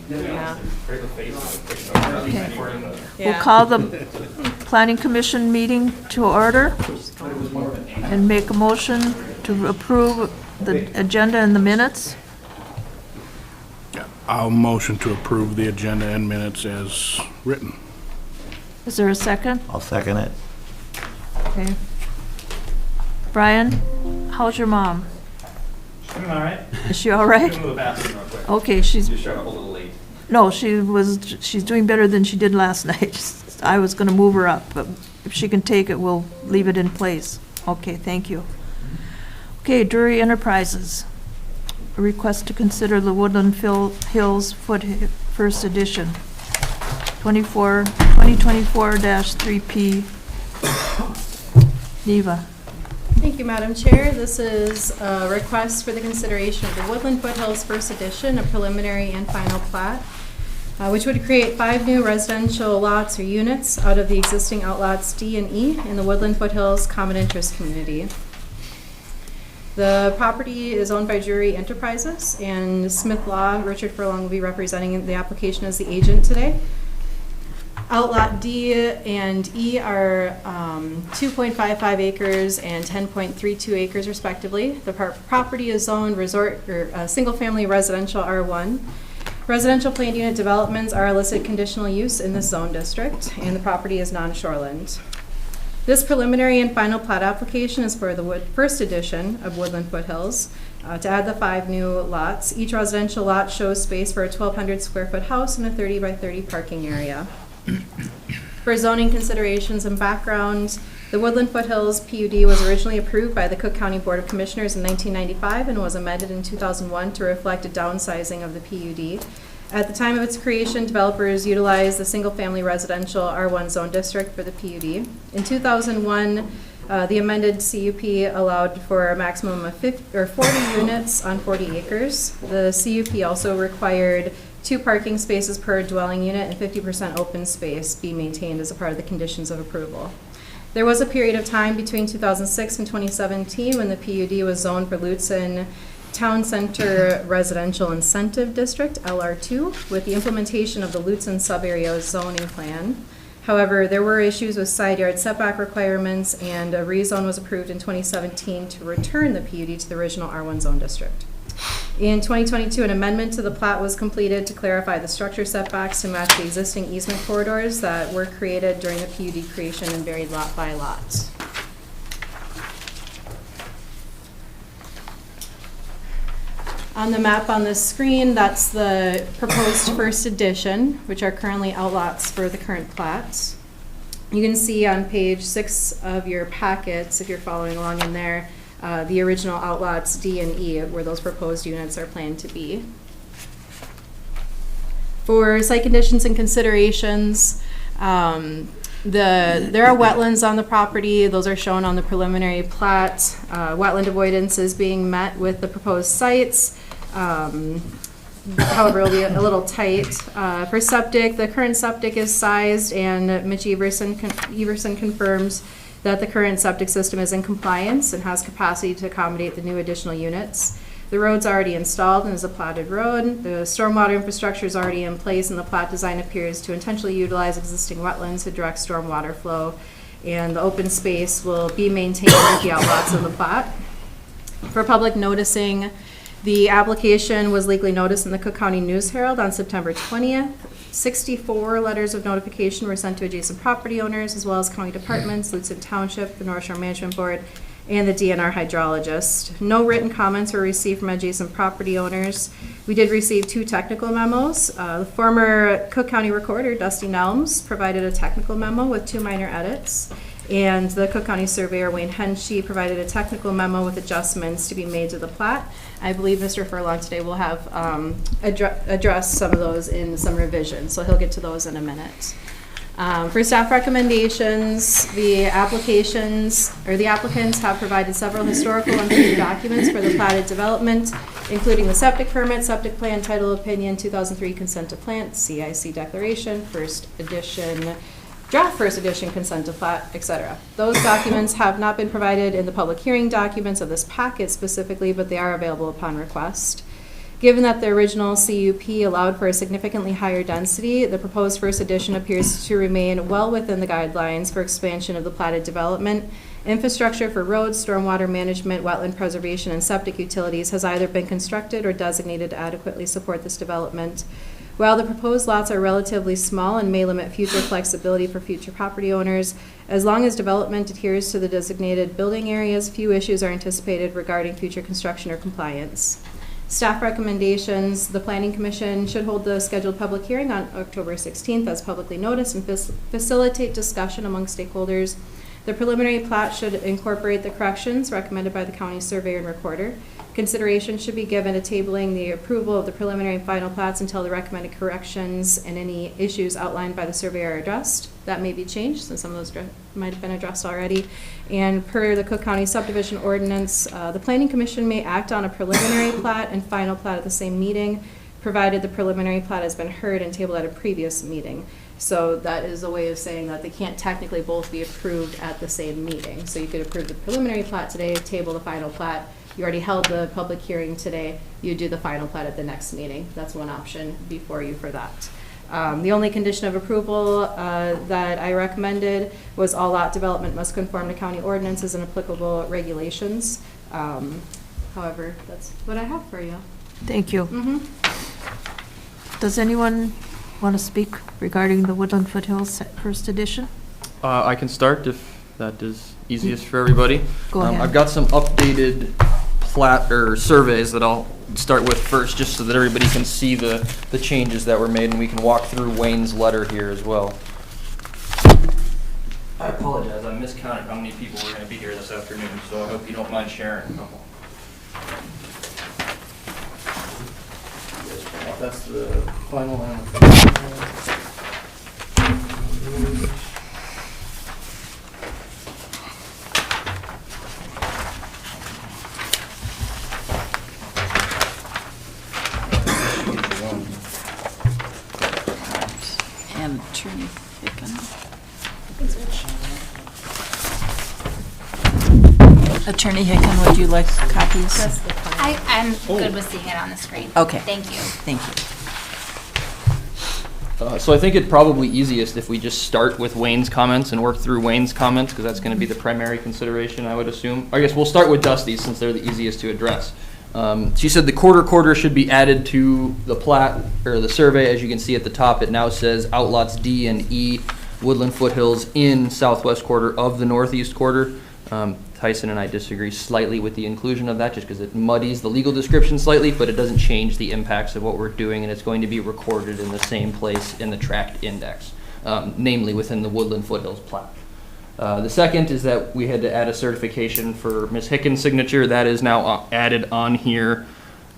Yeah. We'll call the Planning Commission meeting to order and make a motion to approve the agenda and the minutes. I'll motion to approve the agenda and minutes as written. Is there a second? I'll second it. Okay. Brian, how's your mom? Doing all right. Is she all right? Go to the bathroom real quick. Okay, she's, Just showed up a little late. no, she's doing better than she did last night. I was gonna move her up, but if she can take it, we'll leave it in place. Okay, thank you. Okay, Drury Enterprises. A request to consider the Woodland Hills First Edition, 2024-3P. Neva. Thank you, Madam Chair. This is a request for the consideration of the Woodland Foothills First Edition, a preliminary and final plat, which would create 5 new residential lots or units out of the existing outlots D and E in the Woodland Foothills Common Interest Community. The property is owned by Drury Enterprises, and Smith Law, Richard Furlong will be representing the application as the agent today. Outlot D and E are 2.55 acres and 10.32 acres respectively. The property is zoned single-family residential R1. Residential planned unit developments are illicit conditional use in this zone district, and the property is non-shoreland. This preliminary and final plat application is for the first edition of Woodland Foothills to add the 5 new lots. Each residential lot shows space for a 1,200 square foot house and a 30 by 30 parking area. For zoning considerations and background, the Woodland Foothills PUD was originally approved by the Cook County Board of Commissioners in 1995 and was amended in 2001 to reflect a downsizing of the PUD. At the time of its creation, developers utilized the single-family residential R1 zone district for the PUD. In 2001, the amended CUP allowed for a maximum of 40 units on 40 acres. The CUP also required 2 parking spaces per dwelling unit and 50% open space be maintained as a part of the conditions of approval. There was a period of time between 2006 and 2017 when the PUD was zoned for Lutzen Town Center Residential Incentive District, LR2, with the implementation of the Lutzen Subarea zoning plan. However, there were issues with side yard setback requirements, and a rezone was approved in 2017 to return the PUD to the original R1 zone district. In 2022, an amendment to the plat was completed to clarify the structure setbacks to match the existing easement corridors that were created during the PUD creation and varied lot by lot. On the map on the screen, that's the proposed first edition, which are currently outlots for the current plats. You can see on page 6 of your packets, if you're following along in there, the original outlots D and E, where those proposed units are planned to be. For site conditions and considerations, there are wetlands on the property. Those are shown on the preliminary plat. Wetland avoidance is being met with the proposed sites. However, it'll be a little tight. For septic, the current septic is sized, and Mitch Everson confirms that the current septic system is in compliance and has capacity to accommodate the new additional units. The road's already installed and is a platted road. The stormwater infrastructure is already in place, and the plat design appears to intentionally utilize existing wetlands to direct stormwater flow, and the open space will be maintained with the outlots of the plat. For public noticing, the application was legally noticed in the Cook County News Herald on September 20th. 64 letters of notification were sent to adjacent property owners, as well as county departments, Lutzen Township, the North Shore Management Board, and the DNR hydrologist. No written comments were received from adjacent property owners. We did receive 2 technical memos. The former Cook County recorder, Dusty Nelms, provided a technical memo with 2 minor edits. And the Cook County surveyor, Wayne Henshey, provided a technical memo with adjustments to be made to the plat. I believe Mr. Furlong today will have addressed some of those in some revisions, so he'll get to those in a minute. For staff recommendations, the applicants have provided several historical and written documents for the platted development, including the septic permit, septic plan, title opinion, 2003 consent to plant, CIC declaration, draft first edition consent to plat, etc. Those documents have not been provided in the public hearing documents of this packet specifically, but they are available upon request. Given that the original CUP allowed for a significantly higher density, the proposed first addition appears to remain well within the guidelines for expansion of the platted development. Infrastructure for roads, stormwater management, wetland preservation, and septic utilities has either been constructed or designated to adequately support this development. While the proposed lots are relatively small and may limit future flexibility for future property owners, as long as development adheres to the designated building areas, few issues are anticipated regarding future construction or compliance. Staff recommendations: the Planning Commission should hold the scheduled public hearing on October 16th as publicly noticed and facilitate discussion among stakeholders. The preliminary plat should incorporate the corrections recommended by the county surveyor and recorder. Consideration should be given to tabling the approval of the preliminary and final plats until the recommended corrections and any issues outlined by the surveyor are addressed. That may be changed since some of those might have been addressed already. And per the Cook County subdivision ordinance, the Planning Commission may act on a preliminary plat and final plat at the same meeting, provided the preliminary plat has been heard and tabled at a previous meeting. So that is a way of saying that they can't technically both be approved at the same meeting. So you could approve the preliminary plat today, table the final plat. You already held the public hearing today. You do the final plat at the next meeting. That's one option before you for that. The only condition of approval that I recommended was all lot development must conform to county ordinances and applicable regulations. However, that's what I have for you. Thank you. Does anyone want to speak regarding the Woodland Foothills first edition? I can start if that is easiest for everybody. Go ahead. I've got some updated plat or surveys that I'll start with first, just so that everybody can see the changes that were made, and we can walk through Wayne's letter here as well. I apologize, I miscounted how many people were going to be here this afternoon, so I hope you don't mind sharing a couple. That's the final one. And Attorney Hicken. Attorney Hicken, would you like copies? I'm good with seeing it on the screen. Okay. Thank you. Thank you. So I think it's probably easiest if we just start with Wayne's comments and work through Wayne's comments, because that's going to be the primary consideration, I would assume. I guess we'll start with Dusty's since they're the easiest to address. She said the quarter should be added to the plat or the survey. As you can see at the top, it now says outlots D and E, Woodland Foothills in southwest quarter of the northeast quarter. Tyson and I disagree slightly with the inclusion of that, just because it muddies the legal description slightly, but it doesn't change the impacts of what we're doing, and it's going to be recorded in the same place in the tract index, namely within the Woodland Foothills plat. The second is that we had to add a certification for Ms. Hickens' signature. That is now added on here.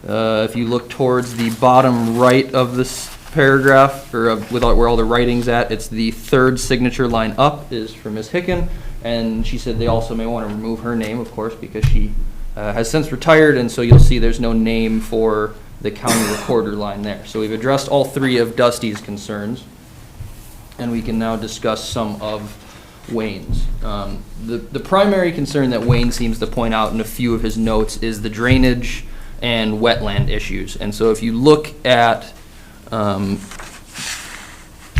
If you look towards the bottom right of this paragraph, or where all the writing's at, it's the third signature line up is for Ms. Hicken. And she said they also may want to remove her name, of course, because she has since retired, and so you'll see there's no name for the county recorder line there. So we've addressed all three of Dusty's concerns, and we can now discuss some of Wayne's. The primary concern that Wayne seems to point out in a few of his notes is the drainage and wetland issues. And so if you look at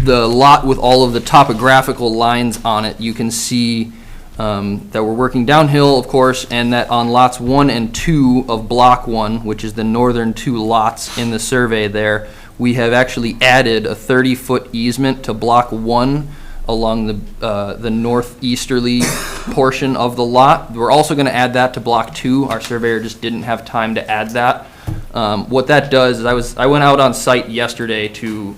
the lot with all of the topographical lines on it, you can see that we're working downhill, of course, and that on lots 1 and 2 of block 1, which is the northern 2 lots in the survey there, we have actually added a 30-foot easement to block 1 along the northeasterly portion of the lot. We're also going to add that to block 2. Our surveyor just didn't have time to add that. What that does is I went out on site yesterday to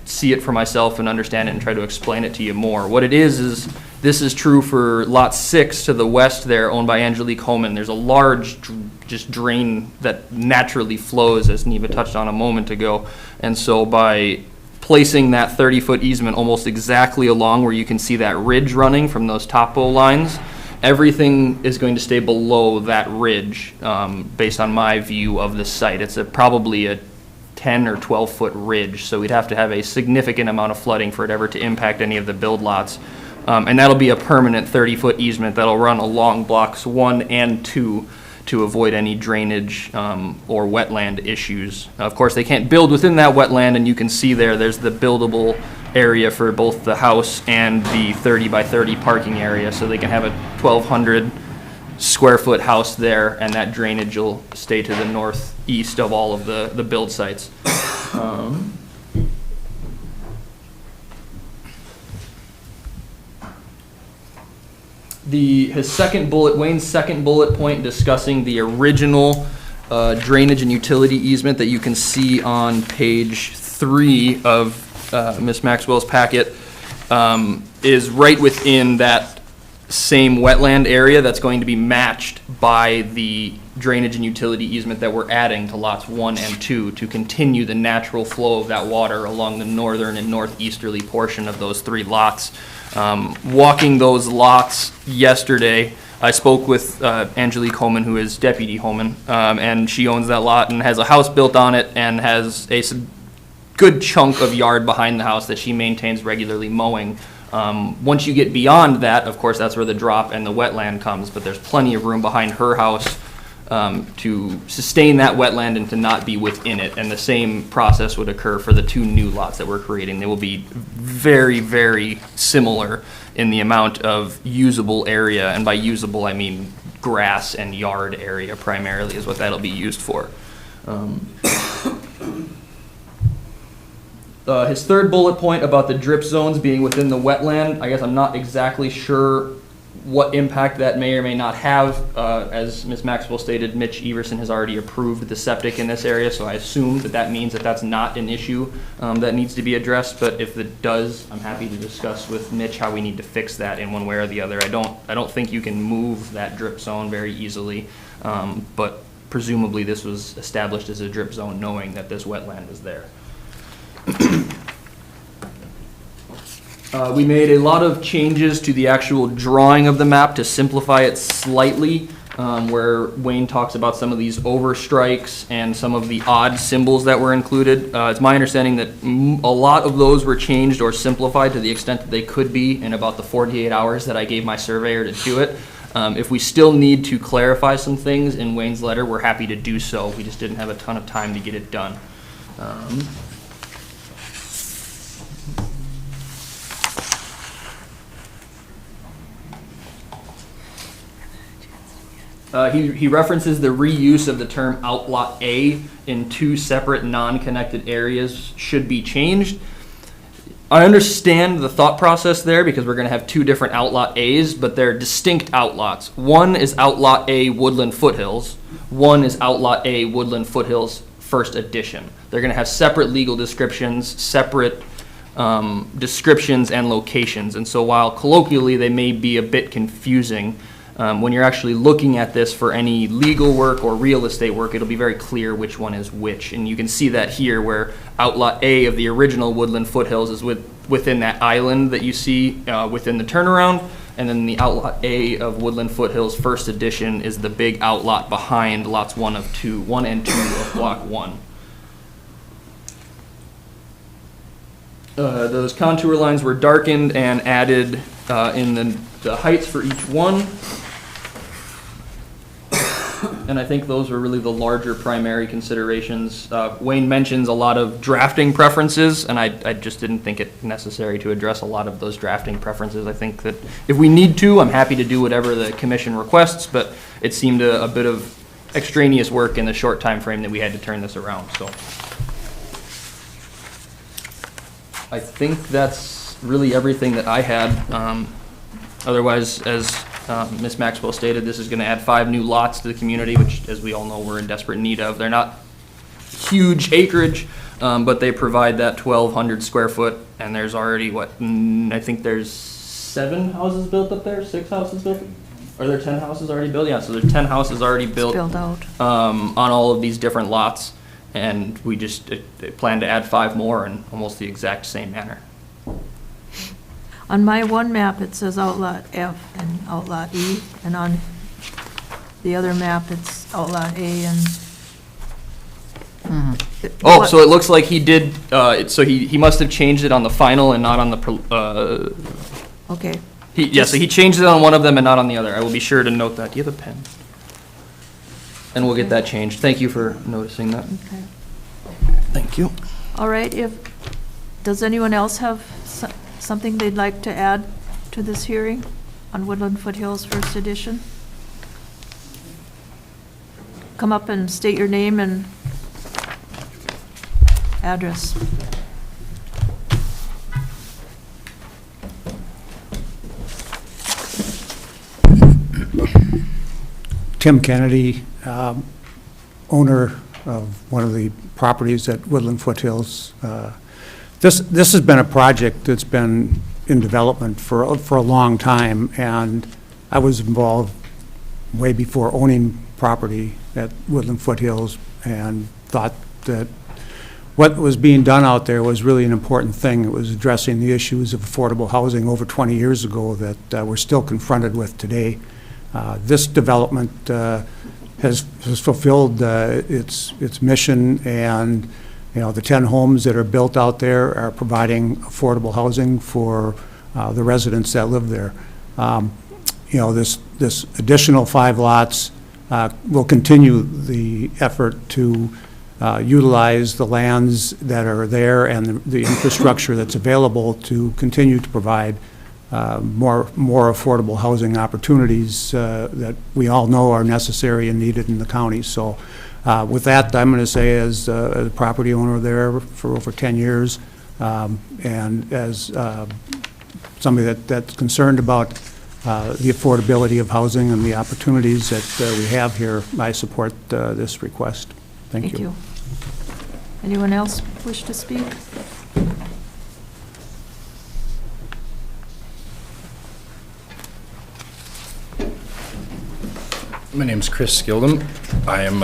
see it for myself and understand it and try to explain it to you more. What it is this is true for lot 6 to the west there, owned by Angelique Homan. There's a large just drain that naturally flows, as Neva touched on a moment ago. And so by placing that 30-foot easement almost exactly along where you can see that ridge running from those topo lines, everything is going to stay below that ridge based on my view of the site. It's probably a 10 or 12-foot ridge, so we'd have to have a significant amount of flooding for it ever to impact any of the build lots. And that'll be a permanent 30-foot easement that'll run along blocks 1 and 2 to avoid any drainage or wetland issues. Of course, they can't build within that wetland, and you can see there's the buildable area for both the house and the 30 by 30 parking area, so they can have a 1,200 square foot house there, and that drainage will stay to the northeast of all of the build sites. Wayne's second bullet point discussing the original drainage and utility easement that you can see on page 3 of Ms. Maxwell's packet is right within that same wetland area that's going to be matched by the drainage and utility easement that we're adding to lots 1 and 2 to continue the natural flow of that water along the northern and northeasterly portion of those 3 lots. Walking those lots yesterday, I spoke with Angelique Homan, who is Deputy Homan, and she owns that lot and has a house built on it and has a good chunk of yard behind the house that she maintains regularly mowing. Once you get beyond that, of course, that's where the drop and the wetland comes, but there's plenty of room behind her house to sustain that wetland and to not be within it. And the same process would occur for the 2 new lots that we're creating. They will be very, very similar in the amount of usable area, and by usable I mean grass and yard area primarily is what that'll be used for. His third bullet point about the drip zones being within the wetland, I guess I'm not exactly sure what impact that may or may not have. As Ms. Maxwell stated, Mitch Everson has already approved the septic in this area, so I assume that means that that's not an issue that needs to be addressed. But if it does, I'm happy to discuss with Mitch how we need to fix that in one way or the other. I don't think you can move that drip zone very easily, but presumably this was established as a drip zone knowing that this wetland was there. We made a lot of changes to the actual drawing of the map to simplify it slightly, where Wayne talks about some of these overstrikes and some of the odd symbols that were included. It's my understanding that a lot of those were changed or simplified to the extent that they could be in about the 48 hours that I gave my surveyor to do it. If we still need to clarify some things in Wayne's letter, we're happy to do so. We just didn't have a ton of time to get it done. He references the reuse of the term Outlot A in 2 separate non-connected areas should be changed. I understand the thought process there because we're going to have 2 different Outlot A's, but they're distinct outlots. One is Outlot A Woodland Foothills. One is Outlot A Woodland Foothills First Edition. They're going to have separate legal descriptions, separate descriptions and locations. And so while colloquially they may be a bit confusing, when you're actually looking at this for any legal work or real estate work, it'll be very clear which one is which. And you can see that here where Outlot A of the original Woodland Foothills is within that island that you see within the turnaround. And then the Outlot A of Woodland Foothills First Edition is the big outlot behind lots 1 and 2 of Block 1. Those contour lines were darkened and added in the heights for each one. And I think those were really the larger primary considerations. Wayne mentions a lot of drafting preferences, and I just didn't think it necessary to address a lot of those drafting preferences. I think that if we need to, I'm happy to do whatever the commission requests, but it seemed a bit of extraneous work in the short time frame that we had to turn this around. So I think that's really everything that I had. Otherwise, as Ms. Maxwell stated, this is going to add 5 new lots to the community, which, as we all know, we're in desperate need of. They're not huge acreage, but they provide that 1,200 square foot, and there's already, I think there's 7 houses built up there, 6 houses built? Are there 10 houses already built? Yeah, so there's 10 houses already built out. on all of these different lots, and we just plan to add 5 more in almost the exact same manner. On my one map, it says Outlot F and Outlot E, and on the other map, it's Outlot A and... Oh, so it looks like he did, so he must have changed it on the final and not on the, Okay. so he changed it on one of them and not on the other. I will be sure to note that. Do you have a pen? and we'll get that changed. Thank you for noticing that. Okay. Thank you. All right, does anyone else have something they'd like to add to this hearing on Woodland Foothills First Edition? Come up and state your name and address. Tim Kennedy, owner of one of the properties at Woodland Foothills. This has been a project that's been in development for a long time, and I was involved way before owning property at Woodland Foothills, and thought that what was being done out there was really an important thing. It was addressing the issues of affordable housing over 20 years ago that we're still confronted with today. This development has fulfilled its mission, and the 10 homes that are built out there are providing affordable housing for the residents that live there. This additional 5 lots will continue the effort to utilize the lands that are there and the infrastructure that's available to continue to provide more affordable housing opportunities that we all know are necessary and needed in the county. So with that, I'm going to say, as a property owner there for over 10 years, and as somebody that's concerned about the affordability of housing and the opportunities that we have here, I support this request. Thank you. Anyone else wish to speak? My name's Chris Skildum. I am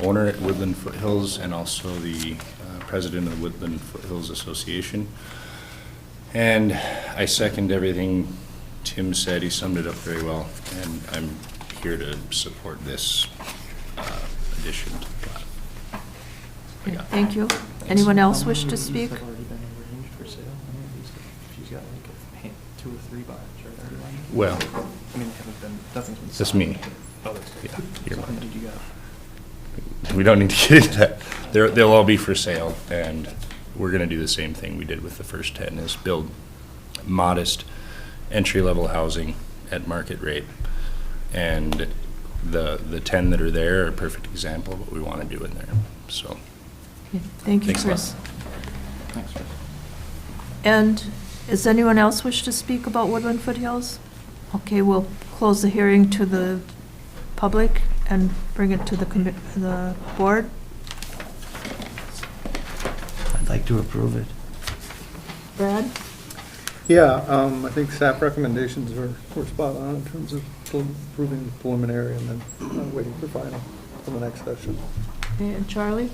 owner at Woodland Foothills and also the president of the Woodland Foothills Association. And I second everything Tim said. He summed it up very well, and I'm here to support this addition to the plot. Thank you. Anyone else wish to speak? Have already been arranged for sale. If you've got like 2 or 3 buyers, right? Well, I mean, haven't been, nothing's been. that's signed. me. Oh, that's good. Yeah, you're So how mine. many did you got? We don't need to get into that. They'll all be for sale, and we're going to do the same thing we did with the first 10, is build modest entry-level housing at market rate. And the 10 that are there are a perfect example of what we want to do in there. So, Okay, thank you, Thanks a lot. Chris. Thanks, Chris. And does anyone else wish to speak about Woodland Foothills? Okay, we'll close the hearing to the public and bring it to the board. I'd like to approve it. Brad? Yeah, I think staff recommendations were spot on in terms of approving preliminary and then waiting for final for the next session. Okay, and Charlie?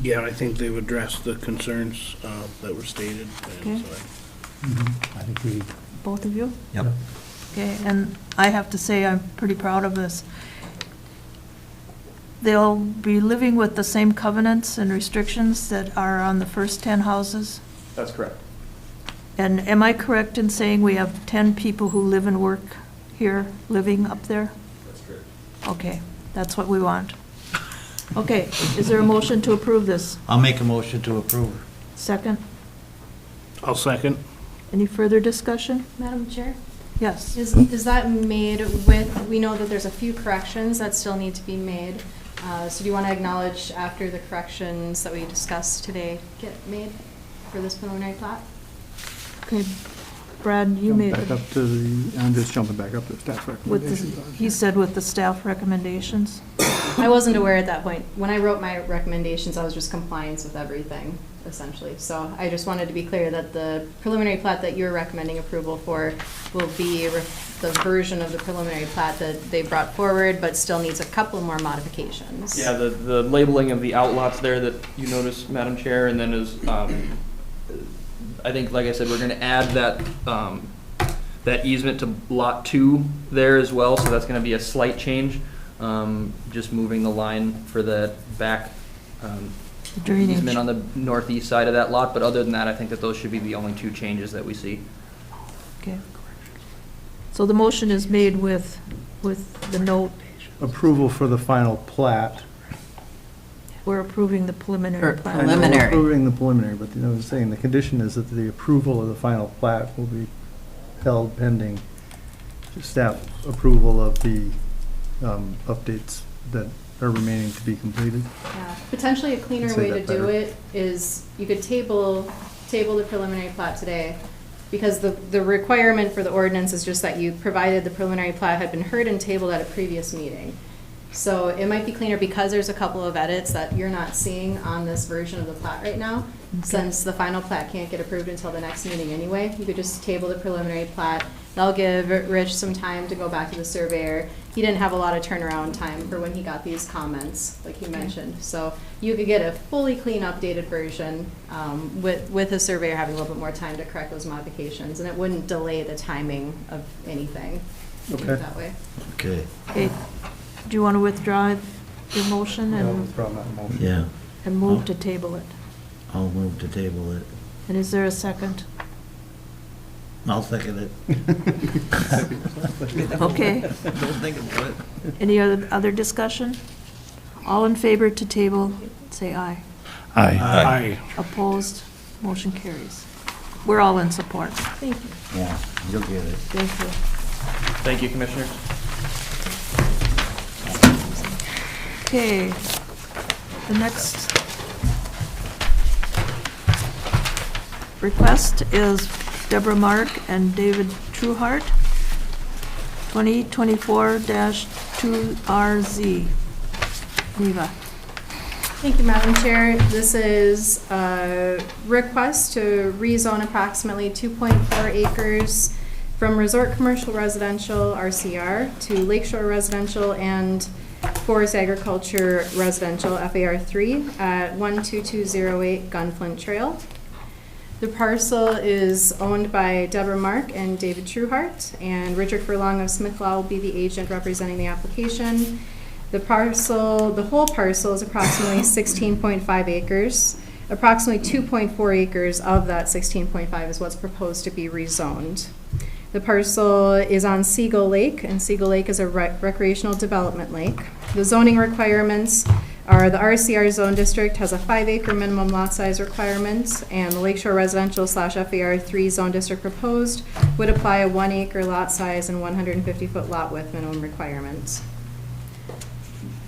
yeah, I think they've addressed the concerns that were stated. Okay. And so I agree. Both of you? Yep. Okay, and I have to say, I'm pretty proud of this. They'll be living with the same covenants and restrictions that are on the first 10 houses? That's correct. And am I correct in saying we have 10 people who live and work here, living up there? That's correct. Okay, that's what we want. Okay, is there a motion to approve this? I'll make a motion to approve. Second? I'll second. Any further discussion? Madam Chair? Yes. Is that made with, we know that there's a few corrections that still need to be made. So do you want to acknowledge after the corrections that we discussed today get made for this preliminary plat? Okay, Brad, you made Back it up to I'm just jumping back up to the staff with recommendations. the, he said with the staff recommendations. I wasn't aware at that point. When I wrote my recommendations, I was just compliance with everything, essentially. So I just wanted to be clear that the preliminary plat that you're recommending approval for will be the version of the preliminary plat that they brought forward, but still needs a couple more modifications. Yeah, the labeling of the outlots there that you noticed, Madam Chair, and then is, I think, like I said, we're gonna add that easement to Lot 2 there as well, so that's gonna be a slight change. Just moving the line for the back The drainage. easement on the northeast side of that lot, but other than that, I think that those should be the only 2 changes that we see. Okay. So the motion is made with the note approval for the final plat. We're approving the preliminary Or plan. I know we're Preliminary. approving the preliminary, but I was saying, the condition is that the approval of the final plat will be held pending staff approval of the updates that are remaining to be completed. Yeah, potentially a cleaner Say way that to do better. it is you could table the preliminary plat today, because the requirement for the ordinance is just that you provided the preliminary plat had been heard and tabled at a previous meeting. So it might be cleaner, because there's a couple of edits that you're not seeing on this version of the plat right now. Since the final plat can't get approved until the next meeting anyway, you could just table the preliminary plat. That'll give Rich some time to go back to the surveyor. He didn't have a lot of turnaround time for when he got these comments, like you mentioned. So you could get a fully clean, updated version with the surveyor having a little bit more time to correct those modifications, and it wouldn't delay the timing of anything. Okay. That way. Okay, Okay, do you want to withdraw your motion I'll and withdraw my motion. yeah, move to table it? I'll move to table it. And is there a second? I'll second it. Okay. Don't think about it. Any other discussion? All in favor to table, say aye. Aye. Opposed, motion carries. We're all in support. Thank you. Yeah, you'll get it. Thank you. Thank you, Commissioners. Okay, the next request is Deborah Mark and David Trueheart, 2024-2RZ. Neva. Thank you, Madam Chair. This is a request to rezone approximately 2.4 acres from Resort Commercial Residential, RCR, to Lakeshore Residential and Forest Agriculture Residential, FAR3, at 12208 Gunflint Trail. The parcel is owned by Deborah Mark and David Trueheart, and Richard Furlong of Smith Law will be the agent representing the application. The whole parcel is approximately 16.5 acres. Approximately 2.4 acres of that 16.5 is what's proposed to be rezoned. The parcel is on Seagull Lake, and Seagull Lake is a recreational development lake. The zoning requirements are the RCR zone district has a 5-acre minimum lot size requirement, and the Lakeshore Residential / FAR3 zone district proposed would apply a 1-acre lot size and 150-foot lot width minimum requirements.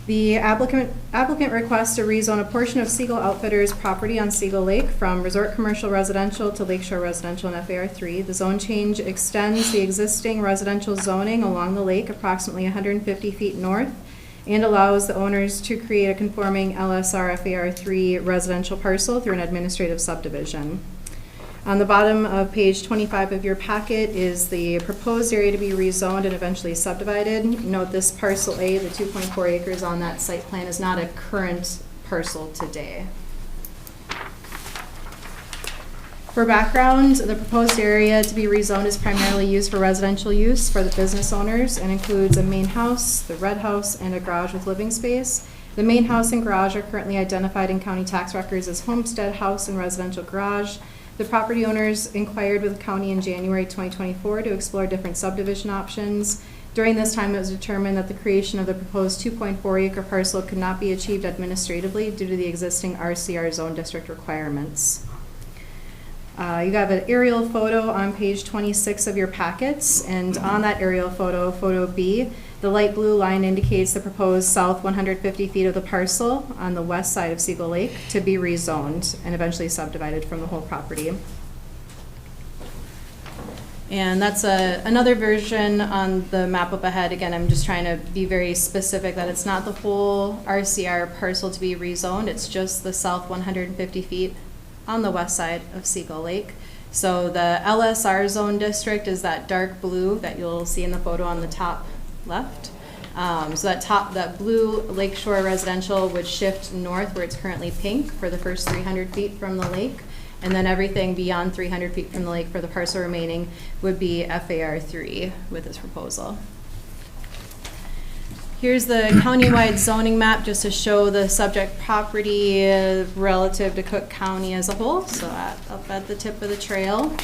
The applicant requests to rezone a portion of Seagull Outfitters property on Seagull Lake from Resort Commercial Residential to Lakeshore Residential and FAR3. The zone change extends the existing residential zoning along the lake approximately 150 feet north and allows the owners to create a conforming LSR FAR3 residential parcel through an administrative subdivision. On the bottom of page 25 of your packet is the proposed area to be rezoned and eventually subdivided. Note this parcel A, the 2.4 acres on that site plan, is not a current parcel today. For background, the proposed area to be rezoned is primarily used for residential use for the business owners and includes a main house, the red house, and a garage with living space. The main house and garage are currently identified in county tax records as homestead house and residential garage. The property owners inquired with the county in January 2024 to explore different subdivision options. During this time, it was determined that the creation of the proposed 2.4 acre parcel could not be achieved administratively due to the existing RCR zone district requirements. You have an aerial photo on page 26 of your packets, and on that aerial photo, photo B, the light blue line indicates the proposed south 150 feet of the parcel on the west side of Seagull Lake to be rezoned and eventually subdivided from the whole property. And that's another version on the map up ahead. Again, I'm just trying to be very specific that it's not the whole RCR parcel to be rezoned, it's just the south 150 feet on the west side of Seagull Lake. So the LSR zone district is that dark blue that you'll see in the photo on the top left. So that blue Lakeshore Residential would shift north where it's currently pink for the first 300 feet from the lake. And then everything beyond 300 feet from the lake for the parcel remaining would be FAR3 with this proposal. Here's the countywide zoning map just to show the subject property relative to Cook County as a whole. So up at the tip of the trail.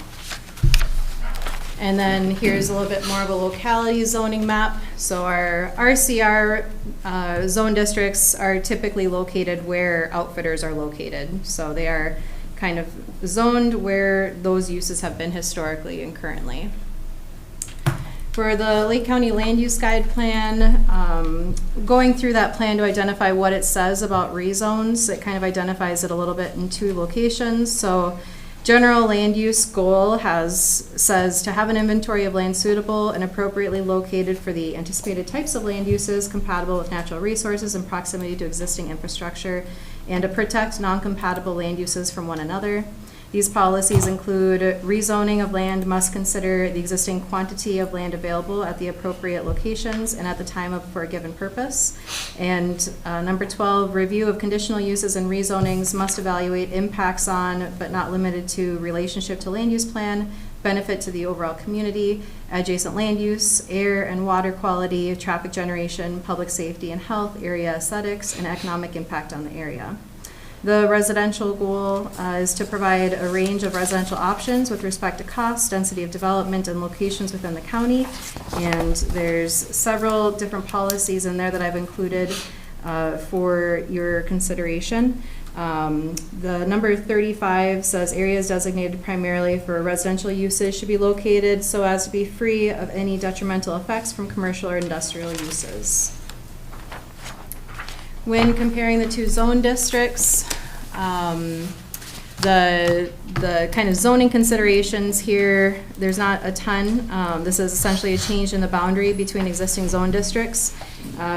And then here's a little bit more of a locality zoning map. So our RCR zone districts are typically located where outfitters are located. So they are kind of zoned where those uses have been historically and currently. For the Lake County Land Use Guide Plan, going through that plan to identify what it says about rezones, it kind of identifies it a little bit in two locations. So general land use goal says to have an inventory of land suitable and appropriately located for the anticipated types of land uses compatible with natural resources and proximity to existing infrastructure, and to protect non-compatible land uses from one another. These policies include rezoning of land must consider the existing quantity of land available at the appropriate locations and at the time for a given purpose. And number 12, review of conditional uses and rezonings must evaluate impacts on, but not limited to, relationship to land use plan, benefit to the overall community, adjacent land use, air and water quality, traffic generation, public safety and health, area aesthetics, and economic impact on the area. The residential goal is to provide a range of residential options with respect to cost, density of development, and locations within the county. And there's several different policies in there that I've included for your consideration. The number 35 says areas designated primarily for residential uses should be located so as to be free of any detrimental effects from commercial or industrial uses. When comparing the two zone districts, the kind of zoning considerations here, there's not a ton. This is essentially a change in the boundary between existing zone districts,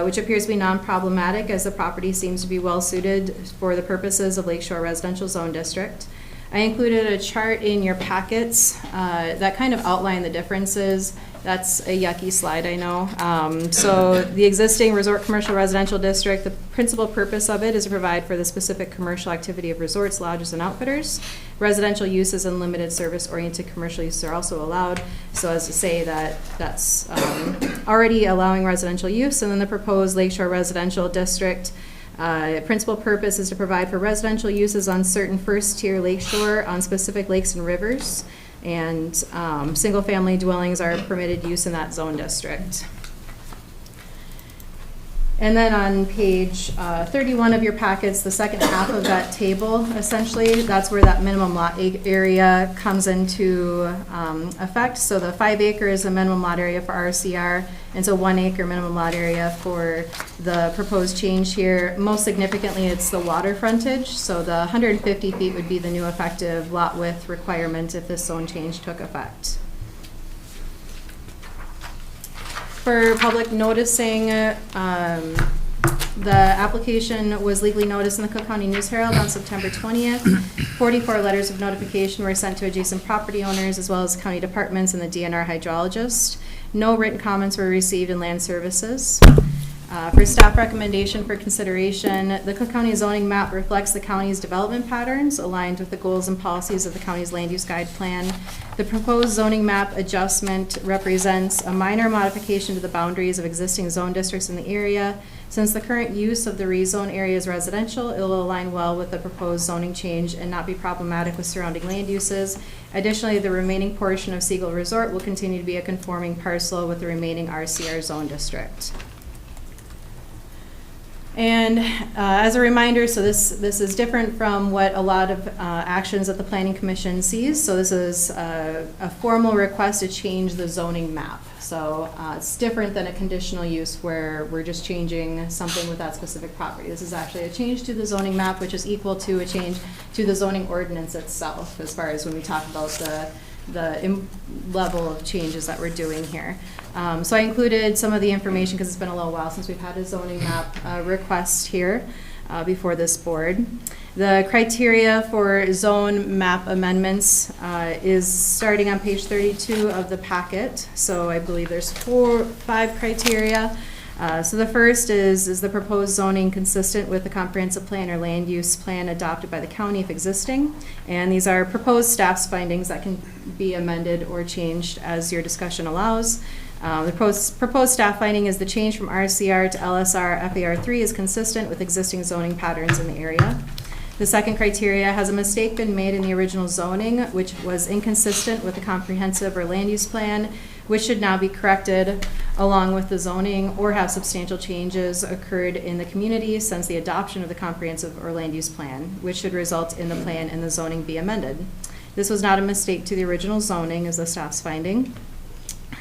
which appears to be non-problematic as the property seems to be well suited for the purposes of Lakeshore Residential Zone District. I included a chart in your packets that kind of outlined the differences. That's a yucky slide, I know. So the existing resort commercial residential district, the principal purpose of it is to provide for the specific commercial activity of resorts, lodges, and outfitters. Residential uses and limited service-oriented commercial uses are also allowed. So as to say that that's already allowing residential use. And then the proposed Lakeshore Residential District, principal purpose is to provide for residential uses on certain first-tier lakeshore on specific lakes and rivers. And single-family dwellings are permitted use in that zone district. And then on page 31 of your packets, the second half of that table, essentially, that's where that minimum lot area comes into effect. So the 5 acre is a minimum lot area for RCR, and so 1 acre minimum lot area for the proposed change here. Most significantly, it's the water frontage. So the 150 feet would be the new effective lot width requirement if this zone change took effect. For public noticing, the application was legally noticed in the Cook County News Herald on September 20th. 44 letters of notification were sent to adjacent property owners as well as county departments and the DNR hydrologist. No written comments were received in land services. For staff recommendation for consideration, the Cook County zoning map reflects the county's development patterns aligned with the goals and policies of the county's land use guide plan. The proposed zoning map adjustment represents a minor modification to the boundaries of existing zone districts in the area. Since the current use of the rezone area is residential, it will align well with the proposed zoning change and not be problematic with surrounding land uses. Additionally, the remaining portion of Seagull Resort will continue to be a conforming parcel with the remaining RCR zone district. And as a reminder, so this is different from what a lot of actions that the Planning Commission sees. So this is a formal request to change the zoning map. So it's different than a conditional use where we're just changing something with that specific property. This is actually a change to the zoning map, which is equal to a change to the zoning ordinance itself, as far as when we talk about the level of changes that we're doing here. So I included some of the information because it's been a little while since we've had a zoning map request here before this board. The criteria for zone map amendments is starting on page 32 of the packet. So I believe there's 5 criteria. So the first is the proposed zoning consistent with the comprehensive plan or land use plan adopted by the county if existing. And these are proposed staff's findings that can be amended or changed as your discussion allows. The proposed staff finding is the change from RCR to LSR FAR3 is consistent with existing zoning patterns in the area. The second criteria, has a mistake been made in the original zoning, which was inconsistent with the comprehensive or land use plan, which should now be corrected along with the zoning, or have substantial changes occurred in the community since the adoption of the comprehensive or land use plan, which should result in the plan and the zoning be amended. This was not a mistake to the original zoning, is the staff's finding.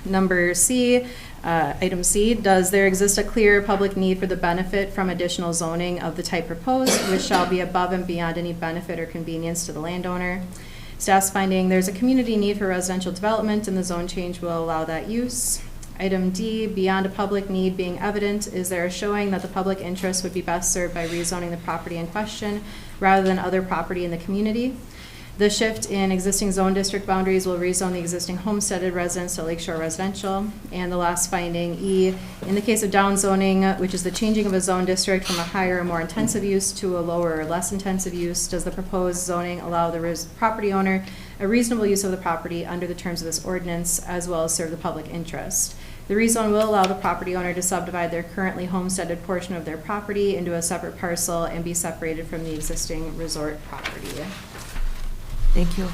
Number C, item C, does there exist a clear public need for the benefit from additional zoning of the type proposed, which shall be above and beyond any benefit or convenience to the landowner? Staff's finding, there's a community need for residential development and the zone change will allow that use. Item D, beyond a public need being evident, is there a showing that the public interest would be best served by rezoning the property in question rather than other property in the community? The shift in existing zone district boundaries will rezone the existing homesteaded residents to Lakeshore Residential. And the last finding, E, in the case of downzoning, which is the changing of a zone district from a higher or more intensive use to a lower or less intensive use, does the proposed zoning allow the property owner a reasonable use of the property under the terms of this ordinance, as well as serve the public interest? The rezone will allow the property owner to subdivide their currently homesteaded portion of their property into a separate parcel and be separated from the existing resort property. Thank you.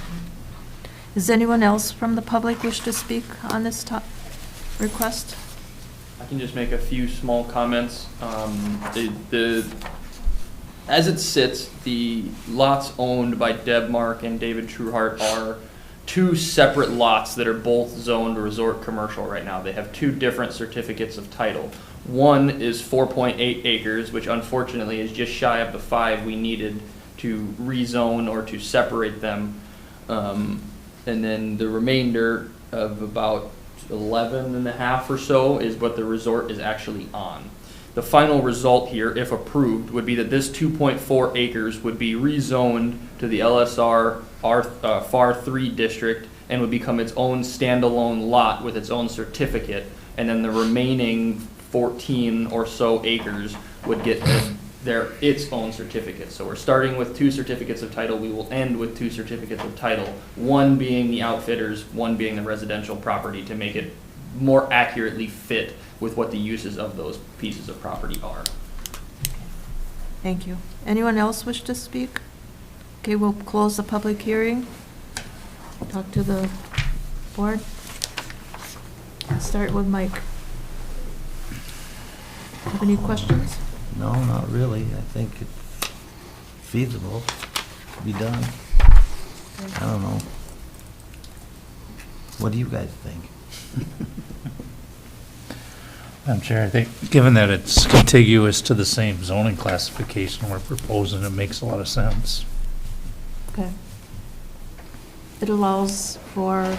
Does anyone else from the public wish to speak on this request? I can just make a few small comments. As it sits, the lots owned by Deb Mark and David Trueheart are two separate lots that are both zoned resort commercial right now. They have two different certificates of title. One is 4.8 acres, which unfortunately is just shy of the 5 we needed to rezone or to separate them. And then the remainder of about 11 and a half or so is what the resort is actually on. The final result here, if approved, would be that this 2.4 acres would be rezoned to the LSR FAR 3 district and would become its own standalone lot with its own certificate, and then the remaining 14 or so acres would get its own certificate. So we're starting with 2 certificates of title. We will end with 2 certificates of title, one being the outfitters, one being the residential property, to make it more accurately fit with what the uses of those pieces of property are. Thank you. Anyone else wish to speak? Okay, we'll close the public hearing. Talk to the board. Start with Mike. Have any questions? No, not really. I think it's feasible to be done. I don't know. What do you guys think? Madam Chair, I think, given that it's contiguous to the same zoning classification we're proposing, it makes a lot of sense. Okay. It allows for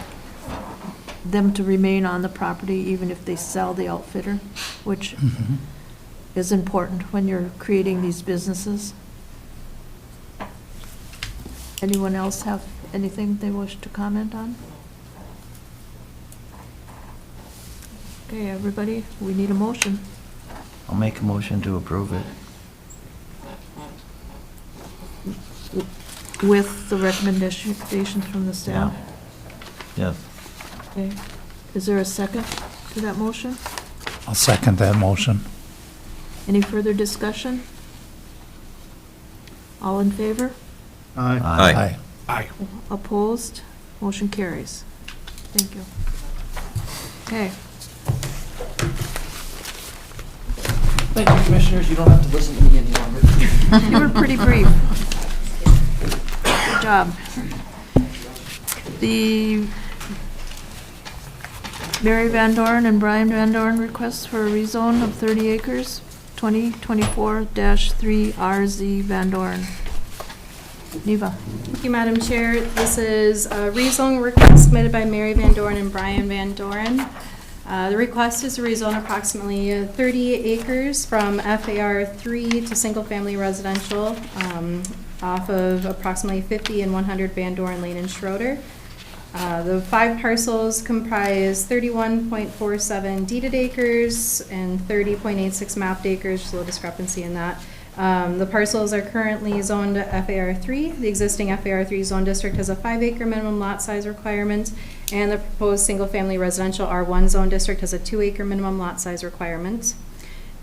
them to remain on the property even if they sell the outfitter, which is important when you're creating these businesses. Anyone else have anything they wish to comment on? Okay, everybody, we need a motion. I'll make a motion to approve it. With the recommendations from the staff? Yes. Okay. Is there a second to that motion? I'll second that motion. Any further discussion? All in favor? Aye. Aye. Opposed? Motion carries. Thank you. Okay. Thank you, Commissioners. You don't have to listen to me any longer. You were pretty brief. Good job. The Mary Van Dorn and Brian Van Dorn requests for a rezone of 30 acres, 2024-3 RZ Van Dorn. Neva. Thank you, Madam Chair. This is a rezone request submitted by Mary Van Dorn and Brian Van Dorn. The request is to rezone approximately 30 acres from FAR 3 to single-family residential off of approximately 50 and 100 Van Dorn Lane in Schroeder. The 5 parcels comprise 31.47 deeded acres and 30.86 mapped acres. There's a little discrepancy in that. The parcels are currently zoned FAR 3. The existing FAR 3 zone district has a 5-acre minimum lot size requirement, and the proposed single-family residential R1 zone district has a 2-acre minimum lot size requirement.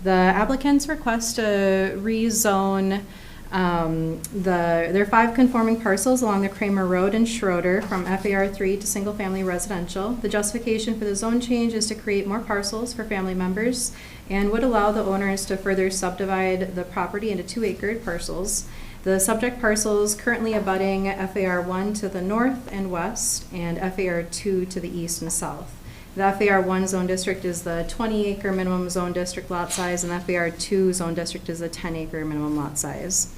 The applicants request to rezone There are 5 conforming parcels along the Kramer Road in Schroeder from FAR 3 to single-family residential. The justification for the zone change is to create more parcels for family members and would allow the owners to further subdivide the property into 2-acre parcels. The subject parcels currently abutting FAR 1 to the north and west and FAR 2 to the east and south. The FAR 1 zone district is the 20-acre minimum zone district lot size, and the FAR 2 zone district is the 10-acre minimum lot size.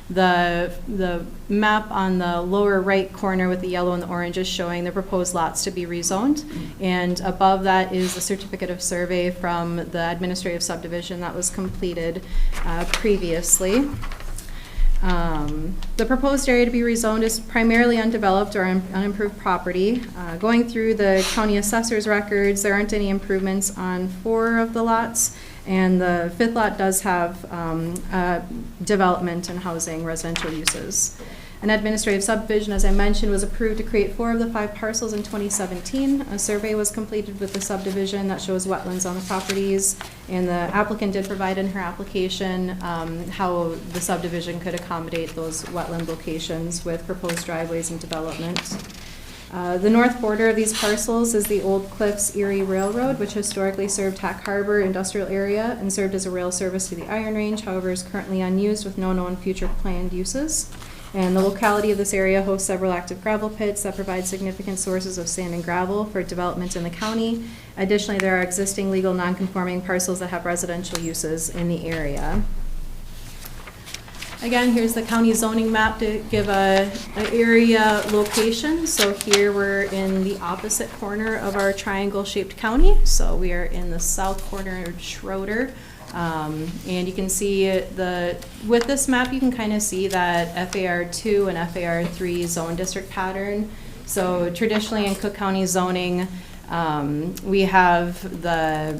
The map on the lower right corner with the yellow and the orange is showing the proposed lots to be rezoned, and above that is a certificate of survey from the administrative subdivision that was completed previously. The proposed area to be rezoned is primarily undeveloped or unimproved property. Going through the county assessor's records, there aren't any improvements on 4 of the lots, and the 5th lot does have development and housing residential uses. An administrative subdivision, as I mentioned, was approved to create 4 of the 5 parcels in 2017. A survey was completed with the subdivision that shows wetlands on the properties, and the applicant did provide in her application how the subdivision could accommodate those wetland locations with proposed driveways and development. The north border of these parcels is the Old Cliffs Erie Railroad, which historically served Hack Harbor industrial area and served as a rail service to the Iron Range, however is currently unused with no known future planned uses. And the locality of this area hosts several active gravel pits that provide significant sources of sand and gravel for development in the county. Additionally, there are existing legal non-conforming parcels that have residential uses in the area. Again, here's the county zoning map to give an area location. So here we're in the opposite corner of our triangle-shaped county. So we are in the south corner of Schroeder. And you can see with this map, you can kind of see that FAR 2 and FAR 3 zone district pattern. So traditionally in Cook County zoning, we have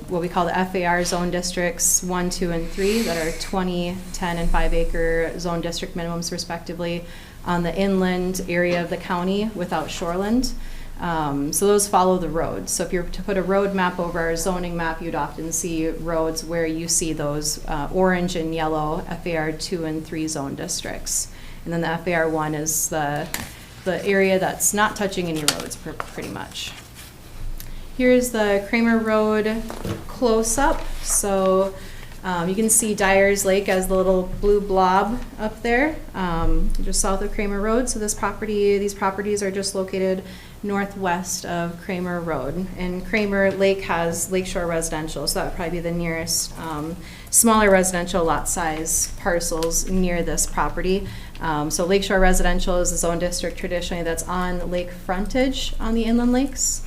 what we call the FAR zone districts 1, 2, and 3 that are 20, 10, and 5-acre zone district minimums respectively on the inland area of the county without shoreland. So those follow the road. So if you were to put a road map over our zoning map, you'd often see roads where you see those orange and yellow FAR 2 and 3 zone districts. And then the FAR 1 is the area that's not touching any roads pretty much. Here's the Kramer Road close-up. So you can see Dyer's Lake as the little blue blob up there, just south of Kramer Road. So these properties are just located northwest of Kramer Road. And Kramer Lake has Lakeshore Residential, so that would probably be the nearest smaller residential lot size parcels near this property. So Lakeshore Residential is a zone district traditionally that's on lake frontage on the inland lakes.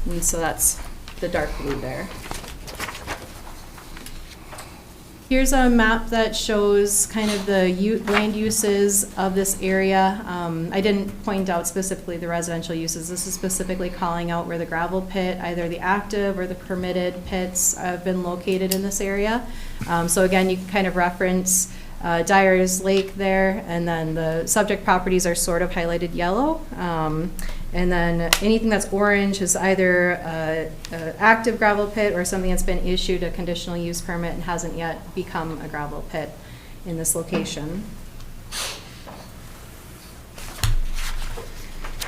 And so that's the dark blue there. Here's a map that shows kind of the land uses of this area. I didn't point out specifically the residential uses. This is specifically calling out where the gravel pit, either the active or the permitted pits, have been located in this area. So again, you can kind of reference Dyer's Lake there, and then the subject properties are sort of highlighted yellow. And then anything that's orange is either an active gravel pit or something that's been issued a conditional use permit and hasn't yet become a gravel pit in this location.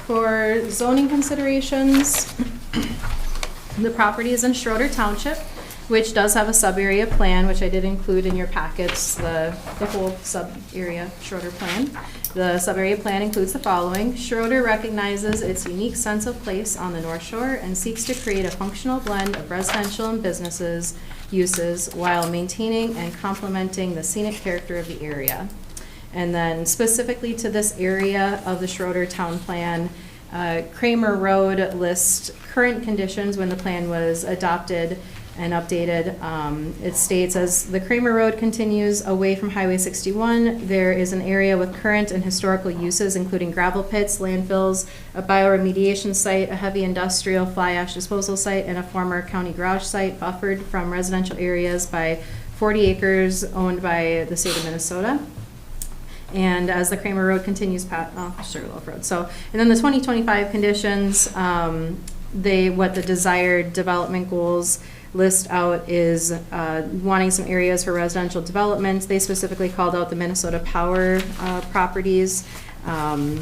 For zoning considerations, the property is in Schroeder Township, which does have a sub-area plan, which I did include in your packets, the whole sub-area Schroeder plan. The sub-area plan includes the following. Schroeder recognizes its unique sense of place on the North Shore and seeks to create a functional blend of residential and businesses uses while maintaining and complementing the scenic character of the area. And then specifically to this area of the Schroeder Town Plan, Kramer Road lists current conditions when the plan was adopted and updated. It states, as the Kramer Road continues away from Highway 61, there is an area with current and historical uses, including gravel pits, landfills, a bioremediation site, a heavy industrial fly ash disposal site, and a former county garage site buffered from residential areas by 40 acres owned by the state of Minnesota. And as the Kramer Road continues past, Sugarloaf Road. So, and then the 2025 conditions, what the desired development goals list out is wanting some areas for residential development. They specifically called out the Minnesota Power properties. And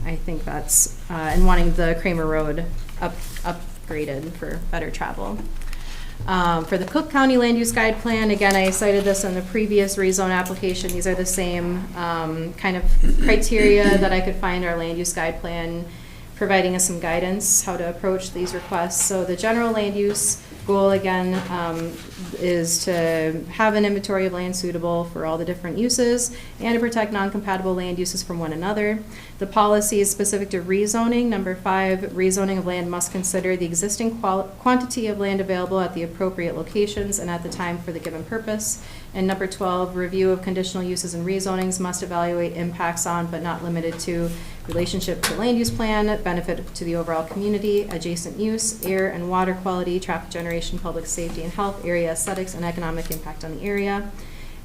I think that's, and wanting the Kramer Road upgraded for better travel. For the Cook County Land Use Guide Plan, again, I cited this in the previous rezone application. These are the same kind of criteria that I could find our land use guide plan, providing us some guidance how to approach these requests. So the general land use goal, again, is to have an inventory of land suitable for all the different uses and to protect non-compatible land uses from one another. The policy is specific to rezoning. Number 5, rezoning of land must consider the existing quantity of land available at the appropriate locations and at the time for the given purpose. And number 12, review of conditional uses and rezonings must evaluate impacts on, but not limited to, relationship to land use plan, benefit to the overall community, adjacent use, air and water quality, traffic generation, public safety and health, area aesthetics, and economic impact on the area.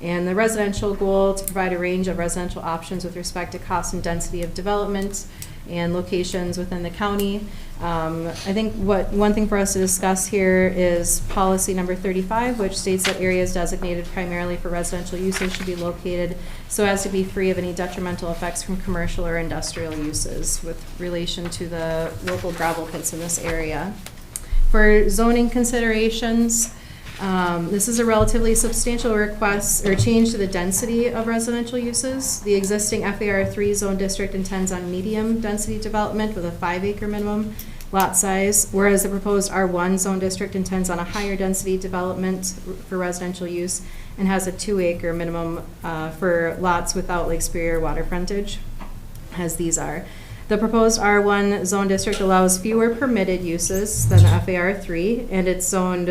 And the residential goal, to provide a range of residential options with respect to cost and density of development and locations within the county. I think one thing for us to discuss here is policy number 35, which states that areas designated primarily for residential uses should be located so as to be free of any detrimental effects from commercial or industrial uses with relation to the local gravel pits in this area. For zoning considerations, this is a relatively substantial request or change to the density of residential uses. The existing FAR3 zone district intends on medium density development with a 5-acre minimum lot size, whereas the proposed R1 zone district intends on a higher density development for residential use and has a 2-acre minimum for lots without Lake Superior water frontage, as these are. The proposed R1 zone district allows fewer permitted uses than the FAR3, and it's zoned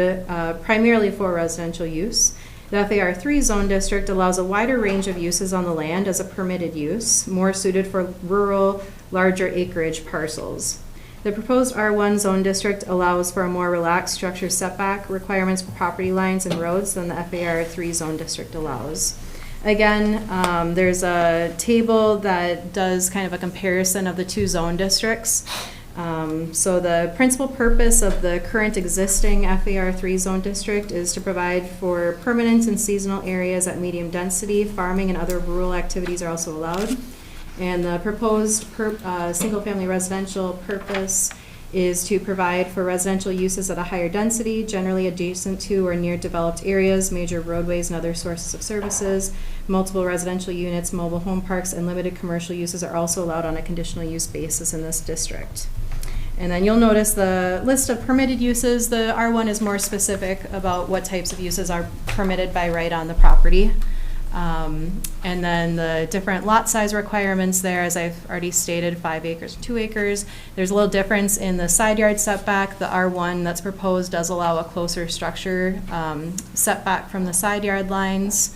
primarily for residential use. The FAR3 zone district allows a wider range of uses on the land as a permitted use, more suited for rural, larger acreage parcels. The proposed R1 zone district allows for a more relaxed structure setback requirements for property lines and roads than the FAR3 zone district allows. Again, there's a table that does kind of a comparison of the two zone districts. So the principal purpose of the current existing FAR3 zone district is to provide for permanent and seasonal areas at medium density. Farming and other rural activities are also allowed. And the proposed single-family residential purpose is to provide for residential uses at a higher density, generally adjacent to or near developed areas, major roadways and other sources of services. Multiple residential units, mobile home parks, and limited commercial uses are also allowed on a conditional use basis in this district. And then you'll notice the list of permitted uses. The R1 is more specific about what types of uses are permitted by right on the property. And then the different lot size requirements there, as I've already stated, 5 acres, 2 acres. There's a little difference in the side yard setback. The R1 that's proposed does allow a closer structure setback from the side yard lines,